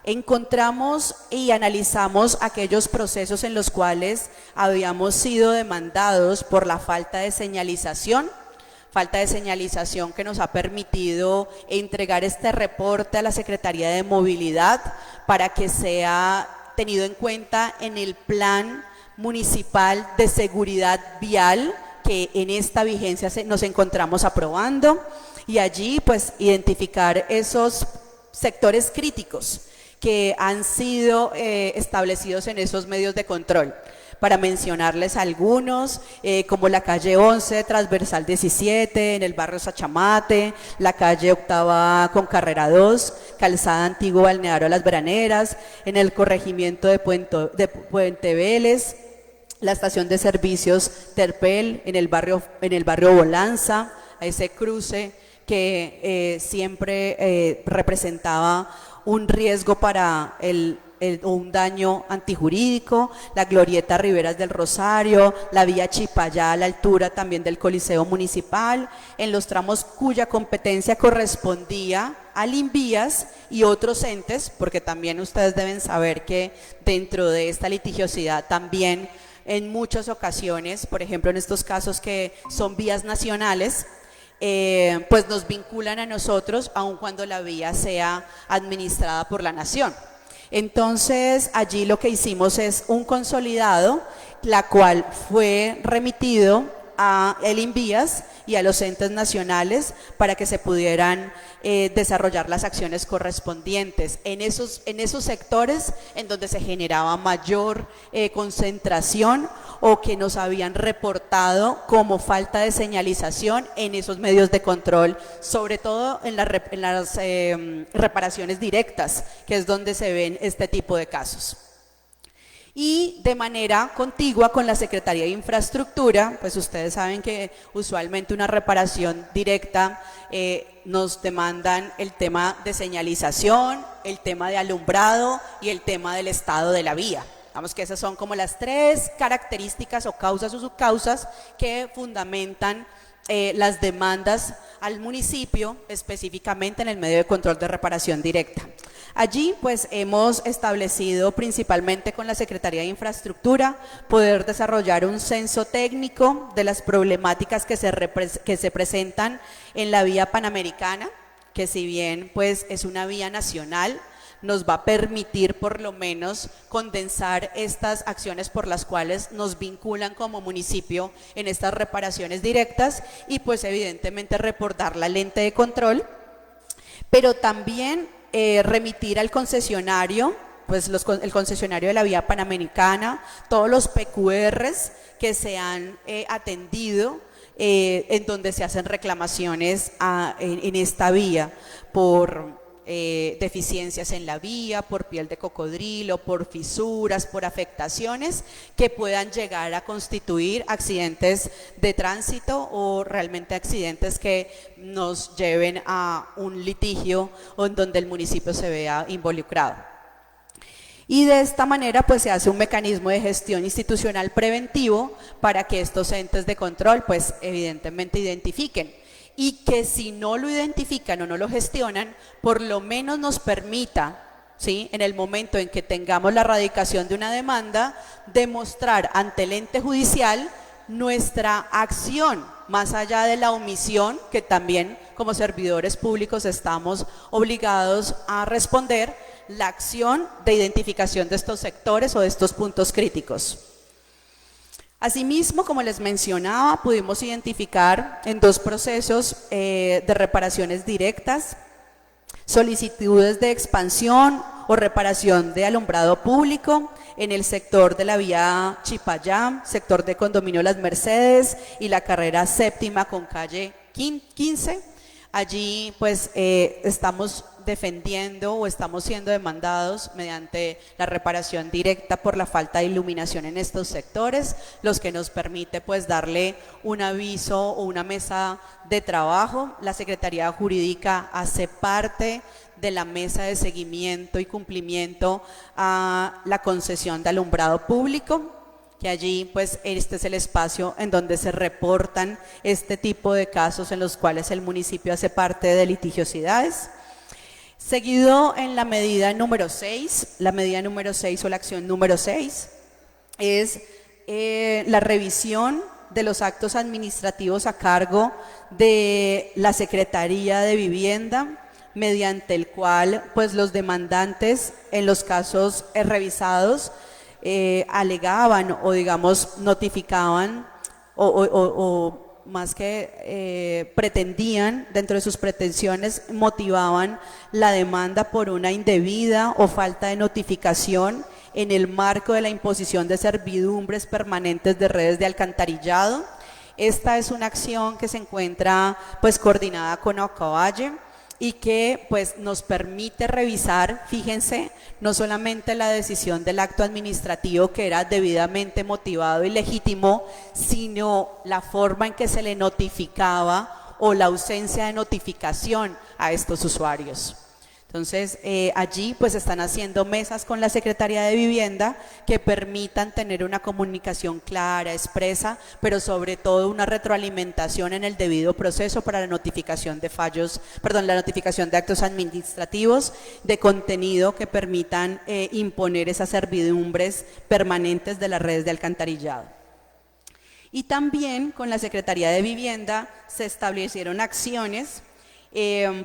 encontramos y analizamos aquellos procesos en los cuales habíamos sido demandados por la falta de señalización que nos ha permitido entregar este reporte a la Secretaría de Movilidad para que sea tenido en cuenta en el Plan Municipal de Seguridad Vial que en esta vigencia nos encontramos aprobando, y allí pues identificar esos sectores críticos que han sido establecidos en esos medios de control. Para mencionarles algunos, como la calle 11, transversal 17, en el barrio Sachamate, la calle Octava con carrera 2, calzada Antiguo Balneario Las Veraneras, en el corregimiento de Puente Vélez, la estación de servicios Terpel, en el barrio Bolanza, a ese cruce que siempre representaba un riesgo para un daño antijurídico, la glorieta Riberas del Rosario, la vía Chipayá a la altura también del Coliseo Municipal, en los tramos cuya competencia correspondía al Invías y otros entes, porque también ustedes deben saber que dentro de esta litigiosidad también en muchas ocasiones, por ejemplo en estos casos que son vías nacionales, pues nos vinculan a nosotros aun cuando la vía sea administrada por la nación. Entonces allí lo que hicimos es un consolidado, la cual fue remitido a el Invías y a los entes nacionales para que se pudieran desarrollar las acciones correspondientes en esos sectores en donde se generaba mayor concentración o que nos habían reportado como falta de señalización en esos medios de control, sobre todo en las reparaciones directas, que es donde se ven este tipo de casos. Y de manera contigua con la Secretaría de Infraestructura, pues ustedes saben que usualmente una reparación directa nos demandan el tema de señalización, el tema de alumbrado y el tema del estado de la vía. Digamos que esas son como las tres características o causas o subcausas que fundamentan las demandas al municipio, específicamente en el medio de control de reparación directa. Allí pues hemos establecido principalmente con la Secretaría de Infraestructura poder desarrollar un censo técnico de las problemáticas que se presentan en la vía panamericana, que si bien pues es una vía nacional, nos va a permitir por lo menos condensar estas acciones por las cuales nos vinculan como municipio en estas reparaciones directas y pues evidentemente reportar la lente de control, pero también remitir al concesionario, pues el concesionario de la vía panamericana, todos los PQRs que se han atendido en donde se hacen reclamaciones en esta vía por deficiencias en la vía, por piel de cocodrilo, por fisuras, por afectaciones que puedan llegar a constituir accidentes de tránsito o realmente accidentes que nos lleven a un litigio o en donde el municipio se vea involucrado. Y de esta manera pues se hace un mecanismo de gestión institucional preventivo para que estos entes de control pues evidentemente identifiquen y que si no lo identifican o no lo gestionan, por lo menos nos permita, ¿sí?, en el momento en que tengamos la radicación de una demanda, demostrar ante el ente judicial nuestra acción, más allá de la omisión, que también como servidores públicos estamos obligados a responder, la acción de identificación de estos sectores o de estos puntos críticos. Asimismo, como les mencionaba, pudimos identificar en 2 procesos de reparaciones directas, solicitudes de expansión o reparación de alumbrado público en el sector de la vía Chipayá, sector de condominio Las Mercedes y la carrera 7ª con calle 15. Allí pues estamos defendiendo o estamos siendo demandados mediante la reparación directa por la falta de iluminación en estos sectores, los que nos permite pues darle un aviso o una mesa de trabajo. La Secretaría Jurídica hace parte de la mesa de seguimiento y cumplimiento a la concesión de alumbrado público, que allí pues este es el espacio en donde se reportan este tipo de casos en los cuales el municipio hace parte de litigiosidades. Seguido en la medida número 6, la medida número 6 o la acción número 6 es la revisión de los actos administrativos a cargo de la Secretaría de Vivienda, mediante el cual pues los demandantes en los casos revisados alegaban o digamos notificaban o más que pretendían, dentro de sus pretensiones motivaban la demanda por una indebida o falta de notificación en el marco de la imposición de servidumbres permanentes de redes de alcantarillado. Esta es una acción que se encuentra pues coordinada con Ocavalle y que pues nos permite revisar, fíjense, no solamente la decisión del acto administrativo que era debidamente motivado y legítimo, sino la forma en que se le notificaba o la ausencia de notificación a estos usuarios. Entonces, allí pues están haciendo mesas con la Secretaría de Vivienda que permitan tener una comunicación clara, expresa, pero sobre todo una retroalimentación en el debido proceso para la notificación de la notificación de actos administrativos de contenido que permitan imponer esas servidumbres permanentes de las redes de alcantarillado. Y también con la Secretaría de Vivienda se establecieron acciones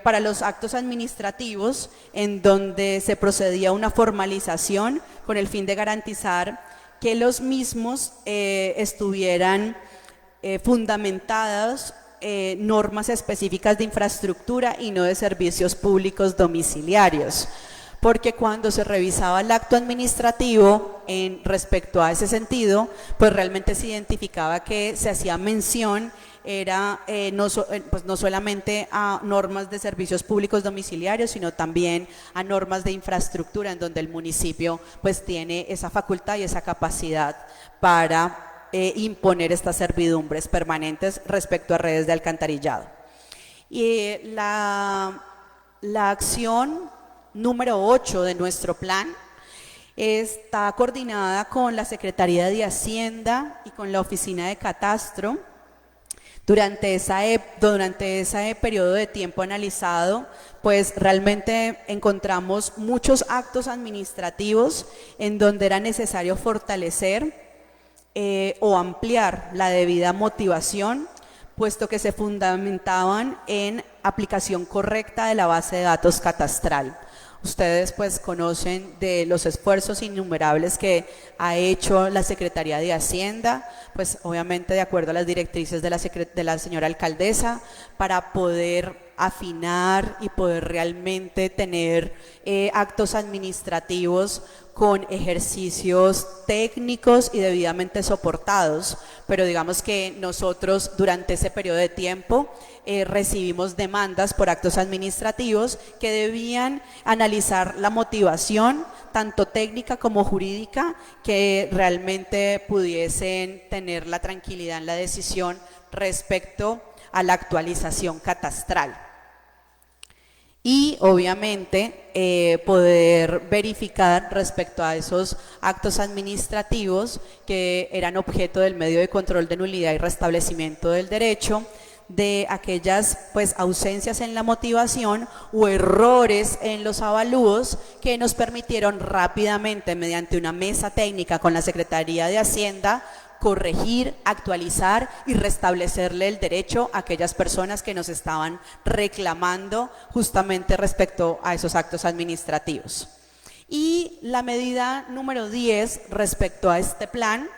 para los actos administrativos en donde se procedía a una formalización con el fin de garantizar que los mismos estuvieran fundamentados normas específicas de infraestructura y no de servicios públicos domiciliarios. Porque cuando se revisaba el acto administrativo en respecto a ese sentido, pues realmente se identificaba que se hacía mención era no solamente a normas de servicios públicos domiciliarios, sino también a normas de infraestructura en donde el municipio pues tiene esa facultad y esa capacidad para imponer estas servidumbres permanentes respecto a redes de alcantarillado. Y la acción número 8 de nuestro plan está coordinada con la Secretaría de Hacienda y con la Oficina de Catastro, Durante ese periodo de tiempo analizado, pues realmente encontramos muchos actos administrativos en donde era necesario fortalecer o ampliar la debida motivación, puesto que se fundamentaban en aplicación correcta de la base de datos catastral. Ustedes pues conocen de los esfuerzos innumerables que ha hecho la Secretaría de Hacienda, pues obviamente de acuerdo a las directrices de la señora alcaldesa, para poder afinar y poder realmente tener actos administrativos con ejercicios técnicos y debidamente soportados, pero digamos que nosotros durante ese periodo de tiempo recibimos demandas por actos administrativos que debían analizar la motivación, tanto técnica como jurídica, que realmente pudiesen tener la tranquilidad en la decisión respecto a la actualización catastral. Y obviamente poder verificar respecto a esos actos administrativos que eran objeto del medio de control de nulidad y restablecimiento del derecho, de aquellas pues ausencias en la motivación o errores en los avalúos que nos permitieron rápidamente, mediante una mesa técnica con la Secretaría de Hacienda, corregir, actualizar y restablecerle el derecho a aquellas personas que nos estaban reclamando justamente respecto a esos actos administrativos. Y la medida número 10 respecto a este plan,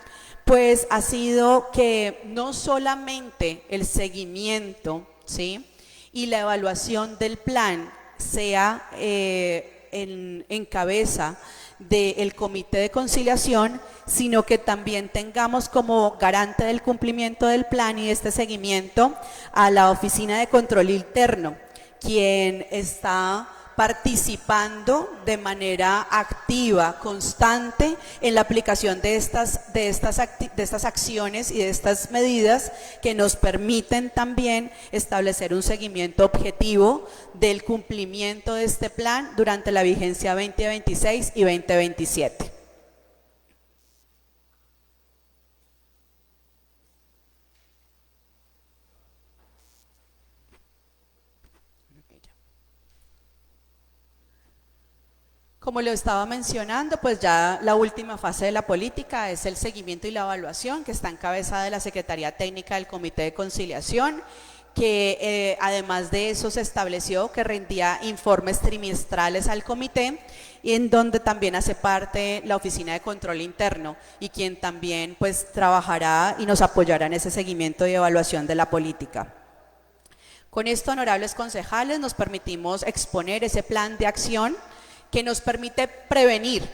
pues ha sido que no solamente el seguimiento, ¿sí?, y la evaluación del plan sea en cabeza del Comité de Conciliación, sino que también tengamos como garante del cumplimiento del plan y este seguimiento a la Oficina de Control Interno, quien está participando de manera activa, constante, en la aplicación de estas acciones y de estas medidas que nos permiten también establecer un seguimiento objetivo del cumplimiento de este plan durante la vigencia 2026 y 2027. Como lo estaba mencionando, pues ya la última fase de la política es el seguimiento y la evaluación, que está en cabeza de la Secretaría Técnica del Comité de Conciliación, que además de eso se estableció que rendía informes trimestrales al comité, y en donde también hace parte la Oficina de Control Interno, y quien también pues trabajará y nos apoyará en ese seguimiento y evaluación de la política. Con esto, honorables concejales, nos permitimos exponer ese plan de acción que nos permite prevenir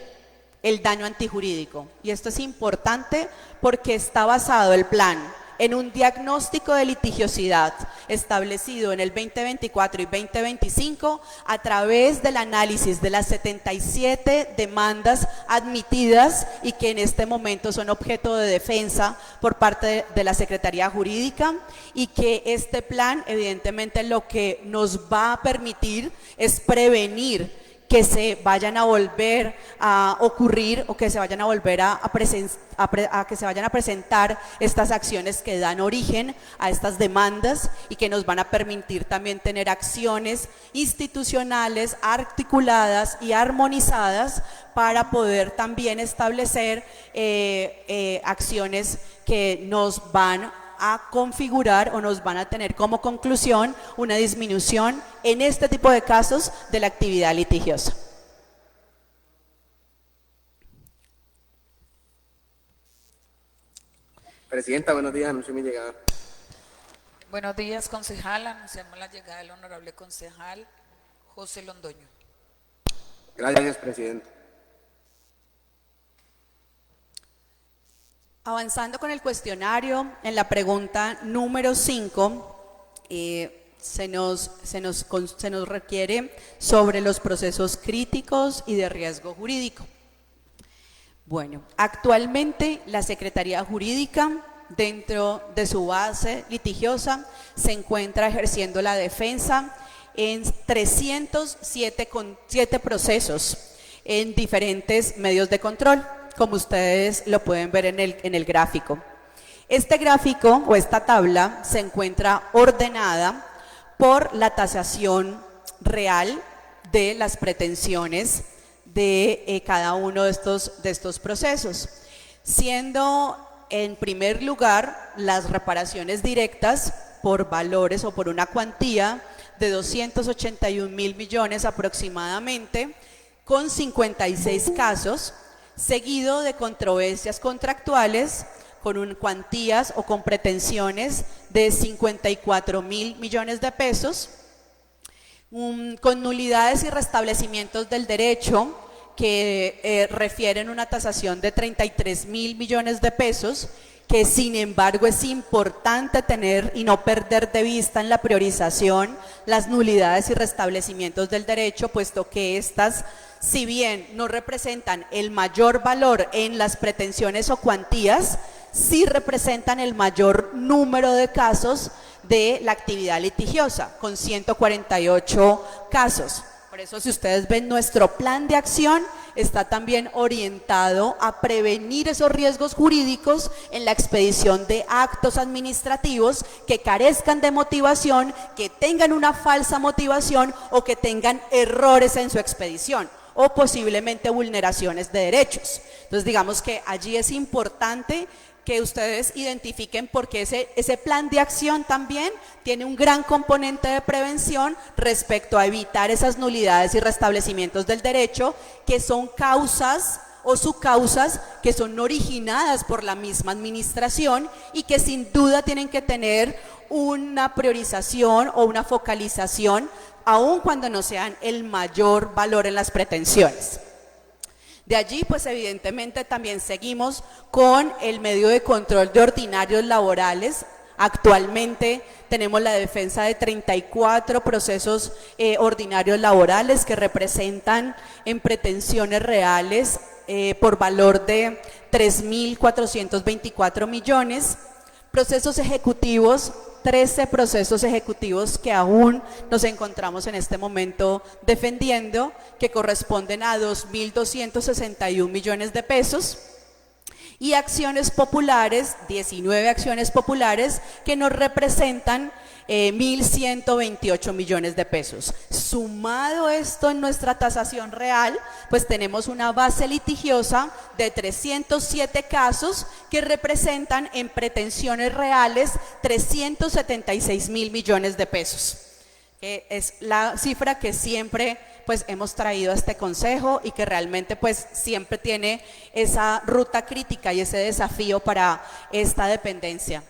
el daño antijurídico. Y esto es importante porque está basado el plan en un diagnóstico de litigiosidad establecido en el 2024 y 2025 a través del análisis de las 77 demandas admitidas y que en este momento son objeto de defensa por parte de la Secretaría Jurídica, y que este plan evidentemente lo que nos va a permitir es prevenir que se vayan a volver a ocurrir o que se vayan a volver que se vayan a presentar estas acciones que dan origen a estas demandas, y que nos van a permitir también tener acciones institucionales articuladas y armonizadas para poder también establecer acciones que nos van a configurar o nos van a tener como conclusión una disminución en este tipo de casos de la actividad litigiosa. Presidenta, buenos días, anuncio mi llegada. Buenos días, concejal. Anunciamos la llegada del honorable concejal José Londoño. Gracias, presidenta. Avanzando con el cuestionario, en la pregunta número 5, se nos requiere sobre los procesos críticos y de riesgo jurídico. Bueno, actualmente la Secretaría Jurídica, dentro de su base litigiosa, se encuentra ejerciendo la defensa en 307 procesos en diferentes medios de control, como ustedes lo pueden ver en el gráfico. Este gráfico o esta tabla se encuentra ordenada por la tasación real de las pretensiones de cada uno de estos procesos, siendo en primer lugar las reparaciones directas por valores o por una cuantía de 281.000 millones aproximadamente, con 56 casos, seguido de controversias contractuales con cuantías o con pretensiones de 54.000 millones de pesos, con nulidades y restablecimientos del derecho que refieren una tasación de 33.000 millones de pesos, que sin embargo es importante tener y no perder de vista en la priorización las nulidades y restablecimientos del derecho, puesto que estas, si bien no representan el mayor valor en las pretensiones o cuantías, sí representan el mayor número de casos de la actividad litigiosa, con 148 casos. Por eso, si ustedes ven, nuestro plan de acción está también orientado a prevenir esos riesgos jurídicos en la expedición de actos administrativos que carezcan de motivación, que tengan una falsa motivación o que tengan errores en su expedición o posiblemente vulneraciones de derechos. Entonces, digamos que allí es importante que ustedes identifiquen, porque ese plan de acción también tiene un gran componente de prevención respecto a evitar esas nulidades y restablecimientos del derecho, que son causas o subcausas que son originadas por la misma administración y que sin duda tienen que tener una priorización o una focalización, aun cuando no sean el mayor valor en las pretensiones. De allí, pues evidentemente también seguimos con el medio de control de ordinarios laborales. Actualmente tenemos la defensa de 34 procesos ordinarios laborales que representan en pretensiones reales por valor de 3.424 millones. Procesos ejecutivos, 13 procesos ejecutivos que aún nos encontramos en este momento defendiendo, que corresponden a 2.261 millones de pesos, y acciones populares, 19 acciones populares que nos representan 1.128 millones de pesos. Sumado esto en nuestra tasación real, pues tenemos una base litigiosa de 307 casos que representan en pretensiones reales 376.000 millones de pesos. Que es la cifra que siempre pues hemos traído a este consejo y que realmente pues siempre tiene esa ruta crítica y ese desafío para esta dependencia.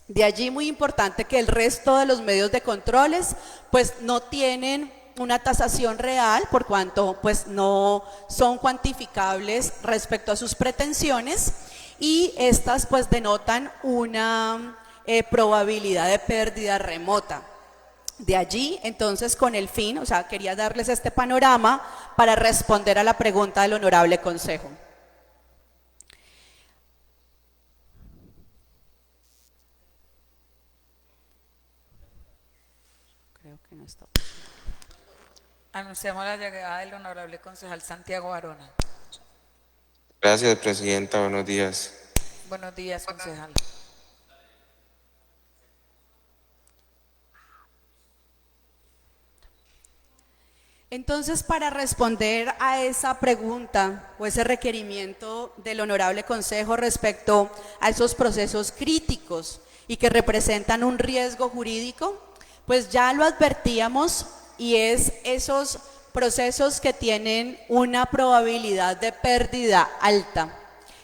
De allí muy importante que el resto de los medios de controles pues no tienen una tasación real, por cuanto pues no son cuantificables respecto a sus pretensiones, y estas pues denotan una probabilidad de pérdida remota. De allí, entonces, con el fin, o sea, quería darles este panorama para responder a la pregunta del honorable consejo. Creo que no está. Anunciamos la llegada del honorable concejal Santiago Arona. Gracias, presidenta. Buenos días. Buenos días, concejal. Entonces, para responder a esa pregunta o ese requerimiento del honorable consejo respecto a esos procesos críticos y que representan un riesgo jurídico, pues ya lo advertíamos, y es esos procesos que tienen una probabilidad de pérdida alta,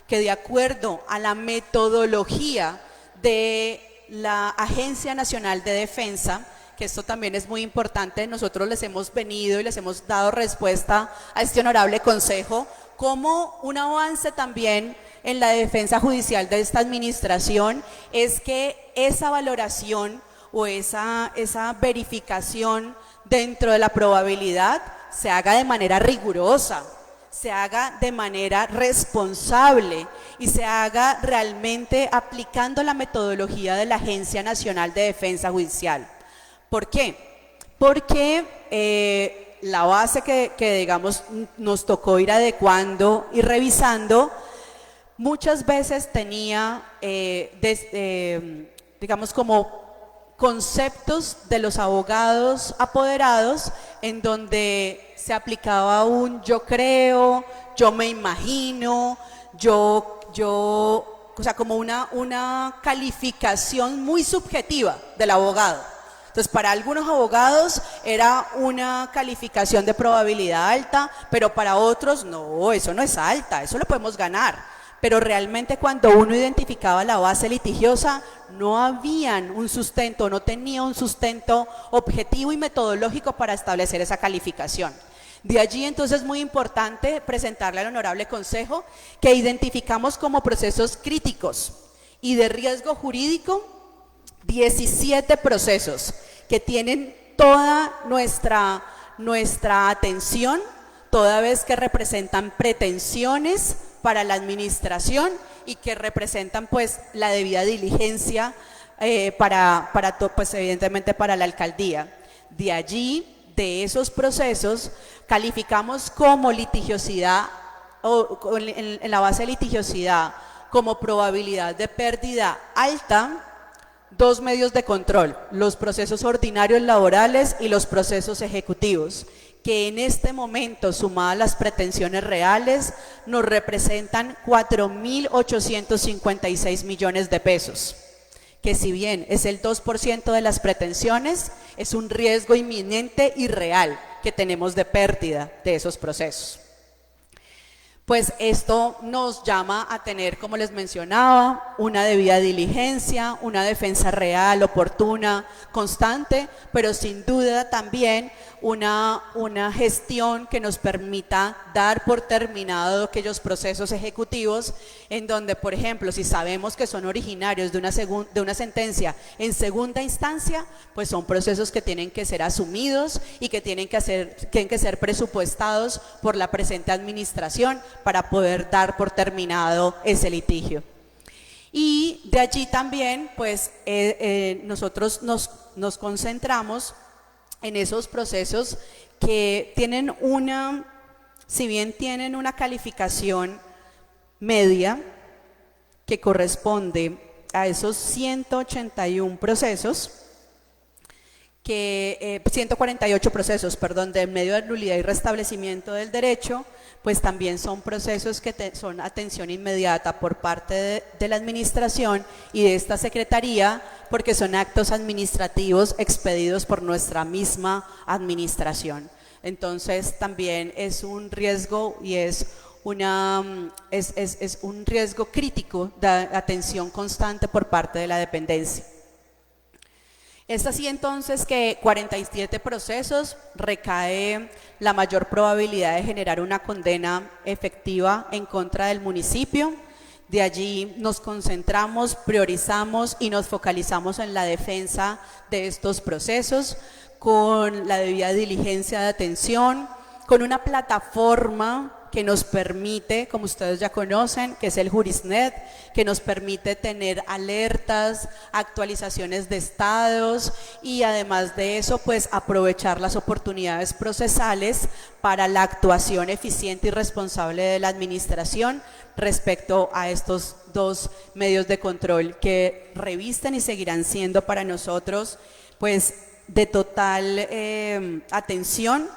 que de acuerdo a la metodología de la Agencia Nacional de Defensa, que esto también es muy importante, nosotros les hemos venido y les hemos dado respuesta a este honorable consejo, como un avance también en la defensa judicial de esta administración, es que esa valoración o esa verificación dentro de la probabilidad se haga de manera rigurosa, se haga de manera responsable y se haga realmente aplicando la metodología de la Agencia Nacional de Defensa Judicial. ¿Por qué? Porque la base que digamos nos tocó ir adecuando y revisando muchas veces tenía, digamos, como conceptos de los abogados apoderados en donde se aplicaba un yo creo, yo me imagino, o sea, como una calificación muy subjetiva del abogado. Entonces, para algunos abogados era una calificación de probabilidad alta, pero para otros no, eso no es alta, eso lo podemos ganar. Pero realmente cuando uno identificaba la base litigiosa, no habían un sustento, no tenía un sustento objetivo y metodológico para establecer esa calificación. De allí entonces es muy importante presentarle al Honorable Consejo que identificamos como procesos críticos y de riesgo jurídico 17 procesos que tienen toda nuestra atención, toda vez que representan pretensiones para la administración y que representan pues la debida diligencia pues evidentemente para la alcaldía. De allí, de esos procesos, calificamos como litigiosidad, o en la base de litigiosidad, como probabilidad de pérdida alta, 2 medios de control: los procesos ordinarios laborales y los procesos ejecutivos, que en este momento, sumadas las pretensiones reales, nos representan 4.856 millones de pesos, que si bien es el 2% de las pretensiones, es un riesgo inminente y real que tenemos de pérdida de esos procesos. Pues esto nos llama a tener, como les mencionaba, una debida diligencia, una defensa real, oportuna, constante, pero sin duda también una gestión que nos permita dar por terminado aquellos procesos ejecutivos en donde, por ejemplo, si sabemos que son originarios de una sentencia en segunda instancia, pues son procesos que tienen que ser asumidos y que tienen que ser presupuestados por la presente administración para poder dar por terminado ese litigio. Y de allí también, pues, nosotros nos concentramos en esos procesos que tienen si bien tienen una calificación media que corresponde a esos 181 procesos, 148 procesos, perdón, de medio de nulidad y restablecimiento del derecho, pues también son procesos que son atención inmediata por parte de la administración y de esta secretaría, porque son actos administrativos expedidos por nuestra misma administración. Entonces también es un riesgo y es un riesgo crítico de atención constante por parte de la dependencia. Es así entonces que 47 procesos recae la mayor probabilidad de generar una condena efectiva en contra del municipio. De allí nos concentramos, priorizamos y nos focalizamos en la defensa de estos procesos con la debida diligencia de atención, con una plataforma que nos permite, como ustedes ya conocen, que es el Jurisnet, que nos permite tener alertas, actualizaciones de estados y además de eso, pues aprovechar las oportunidades procesales para la actuación eficiente y responsable de la administración respecto a estos 2 medios de control que revisten y seguirán siendo para nosotros, pues, de total atención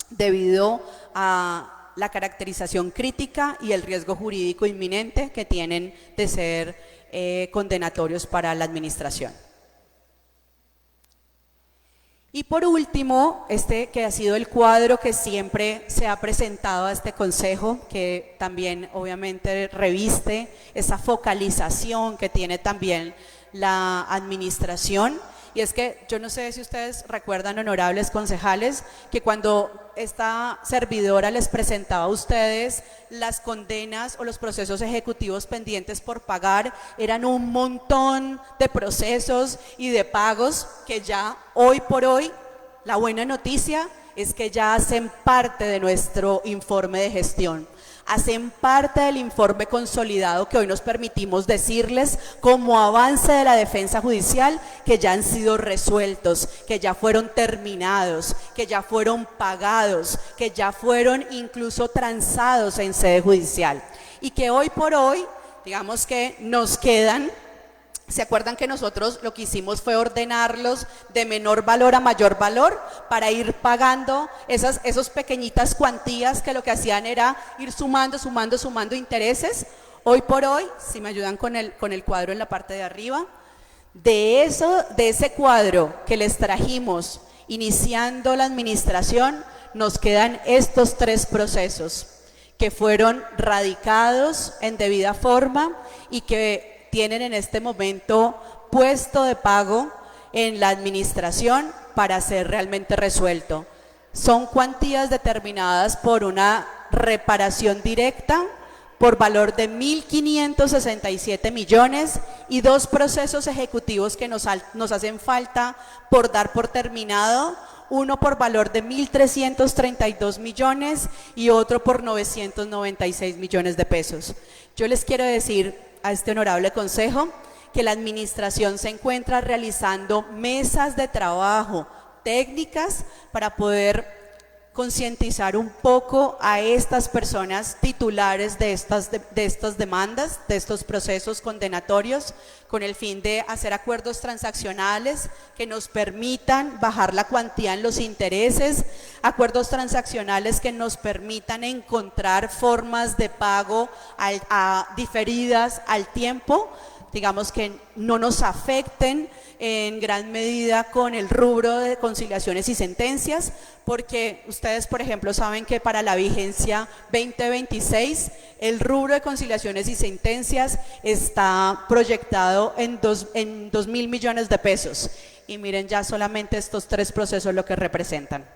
debido a la caracterización crítica y el riesgo jurídico inminente que tienen de ser condenatorios para la administración. Y por último, que ha sido el cuadro que siempre se ha presentado a este consejo, que también obviamente reviste esa focalización que tiene también la administración. Y es que yo no sé si ustedes recuerdan, honorables concejales, que cuando esta servidora les presentaba a ustedes las condenas o los procesos ejecutivos pendientes por pagar, eran un montón de procesos y de pagos que ya hoy por hoy, la buena noticia es que ya hacen parte de nuestro informe de gestión. Hacen parte del informe consolidado que hoy nos permitimos decirles como avance de la defensa judicial que ya han sido resueltos, que ya fueron terminados, que ya fueron pagados, que ya fueron incluso transados en sede judicial y que hoy por hoy digamos que nos quedan. ¿Se acuerdan que nosotros lo que hicimos fue ordenarlos de menor valor a mayor valor para ir pagando esas pequeñitas cuantías que lo que hacían era ir sumando intereses? Hoy por hoy, si me ayudan con el cuadro en la parte de arriba, de ese cuadro que les trajimos iniciando la administración, nos quedan estos 3 procesos que fueron radicados en debida forma y que tienen en este momento puesto de pago en la administración para ser realmente resuelto. Son cuantías determinadas por una reparación directa por valor de 1.567 millones y 2 procesos ejecutivos que nos hacen falta por dar por terminado, uno por valor de 1.332 millones y otro por 996 millones de pesos. Yo les quiero decir a este honorable consejo que la administración se encuentra realizando mesas de trabajo técnicas para poder concientizar un poco a estas personas titulares de estas demandas, de estos procesos condenatorios, con el fin de hacer acuerdos transaccionales que nos permitan bajar la cuantía en los intereses, acuerdos transaccionales que nos permitan encontrar formas de pago diferidas al tiempo, digamos que no nos afecten en gran medida con el rubro de conciliaciones y sentencias, porque ustedes, por ejemplo, saben que para la vigencia 2026 el rubro de conciliaciones y sentencias está proyectado en 2.000 millones de pesos. Y miren ya solamente estos 3 procesos lo que representan.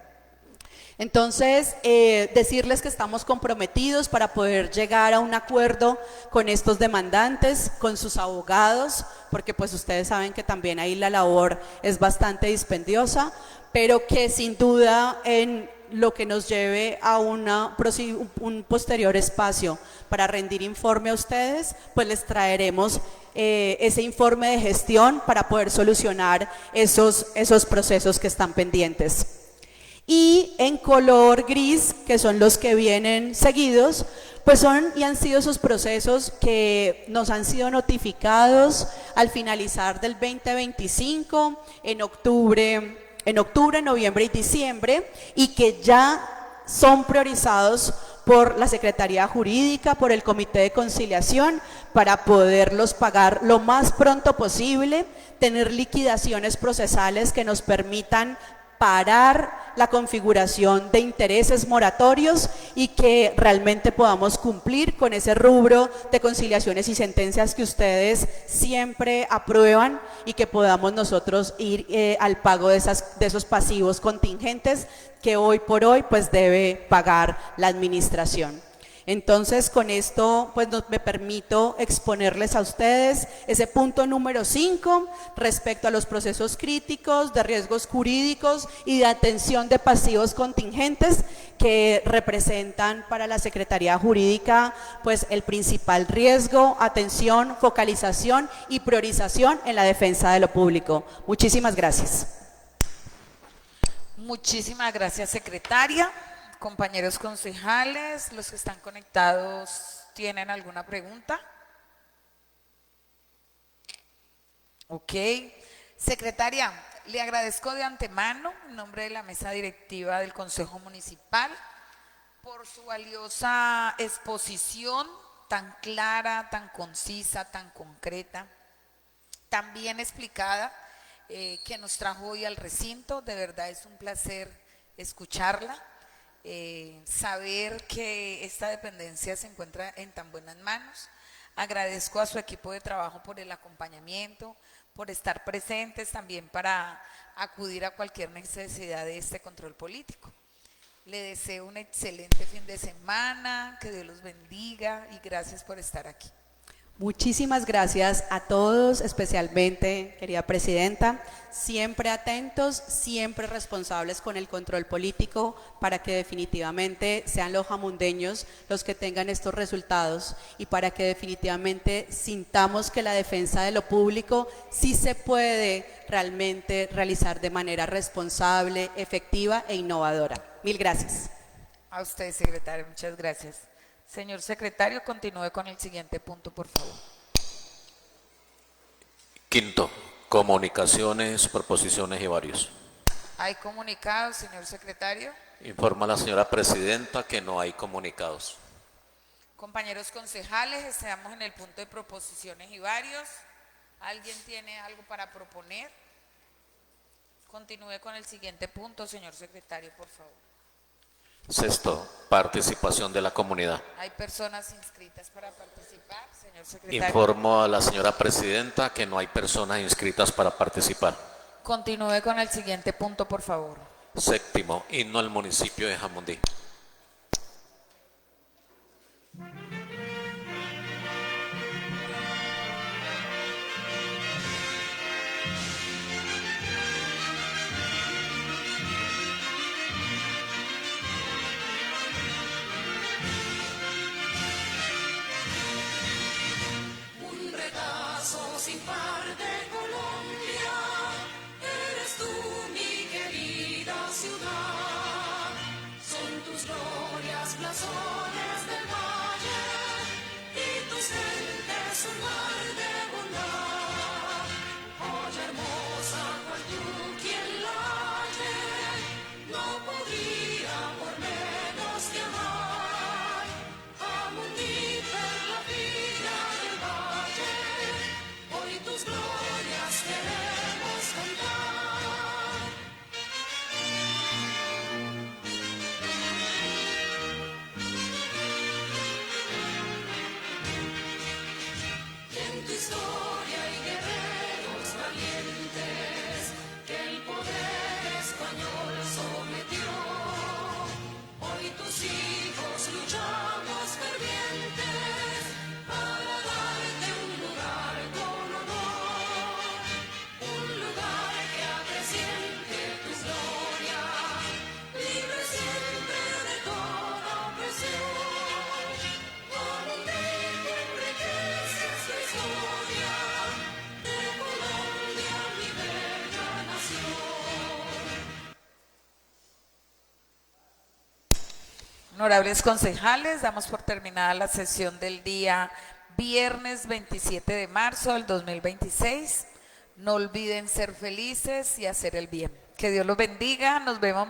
Entonces, decirles que estamos comprometidos para poder llegar a un acuerdo con estos demandantes, con sus abogados, porque pues ustedes saben que también ahí la labor es bastante dispendiosa, pero que sin duda en lo que nos lleve a un posterior espacio para rendir informe a ustedes, pues les traeremos ese informe de gestión para poder solucionar esos procesos que están pendientes. Y en color gris, que son los que vienen seguidos, pues son y han sido esos procesos que nos han sido notificados al finalizar del 2025, en octubre, noviembre y diciembre, y que ya son priorizados por la Secretaría Jurídica, por el Comité de Conciliación, para poderlos pagar lo más pronto posible, tener liquidaciones procesales que nos permitan parar la configuración de intereses moratorios y que realmente podamos cumplir con ese rubro de conciliaciones y sentencias que ustedes siempre aprueban y que podamos nosotros ir al pago de esos pasivos contingentes que hoy por hoy pues debe pagar la administración. Entonces, con esto pues me permito exponerles a ustedes ese punto número 5 respecto a los procesos críticos de riesgos jurídicos y de atención de pasivos contingentes que representan para la Secretaría Jurídica pues el principal riesgo, atención, focalización y priorización en la defensa de lo público. Muchísimas gracias. Muchísimas gracias, secretaria. Compañeros concejales, los que están conectados, ¿tienen alguna pregunta? Ok. Secretaria, le agradezco de antemano, en nombre de la mesa directiva del Consejo Municipal, por su valiosa exposición tan clara, tan concisa, tan concreta, tan bien explicada, que nos trajo hoy al recinto. De verdad es un placer escucharla. Saber que esta dependencia se encuentra en tan buenas manos. Agradezco a su equipo de trabajo por el acompañamiento, por estar presentes también para acudir a cualquier necesidad de este control político. Le deseo un excelente fin de semana, que Dios los bendiga y gracias por estar aquí. Muchísimas gracias a todos, especialmente, querida presidenta, siempre atentos, siempre responsables con el control político para que definitivamente sean los jamundeños los que tengan estos resultados y para que definitivamente sintamos que la defensa de lo público sí se puede realmente realizar de manera responsable, efectiva e innovadora. Mil gracias. A usted, secretario, muchas gracias. Señor secretario, continúe con el siguiente punto, por favor. Quinto, comunicaciones, proposiciones y varios. ¿Hay comunicados, señor secretario? Informa la señora presidenta que no hay comunicados. Compañeros concejales, estamos en el punto de proposiciones y varios. ¿Alguien tiene algo para proponer? Continúe con el siguiente punto, señor secretario, por favor. Sexto, participación de la comunidad. ¿Hay personas inscritas para participar, señor secretario? Informo a la señora presidenta que no hay personas inscritas para participar. Continúe con el siguiente punto, por favor. Séptimo, himno al municipio de Jamundí. Sin par de Colombia, eres tú mi querida ciudad. Son tus glorias blasones del valle y tus gentes un mar de bondad. Oye hermosa, cual tú quien la halle, no podría por menos que amar. Jamundí, perla fina del valle, hoy tus glorias queremos cantar. Y en tu historia hay guerreros valientes que el poder español sometió. Hoy tus hijos luchamos fervientes para darte un lugar con honor, un lugar que acreciente tu gloria, libre siempre de toda opresión. Jamundí, que enriqueces la historia de Colombia, mi bella nación. Honorables concejales, damos por terminada la sesión del día viernes 27 de marzo del 2026. No olviden ser felices y hacer el bien. Que Dios los bendiga. Nos vemos.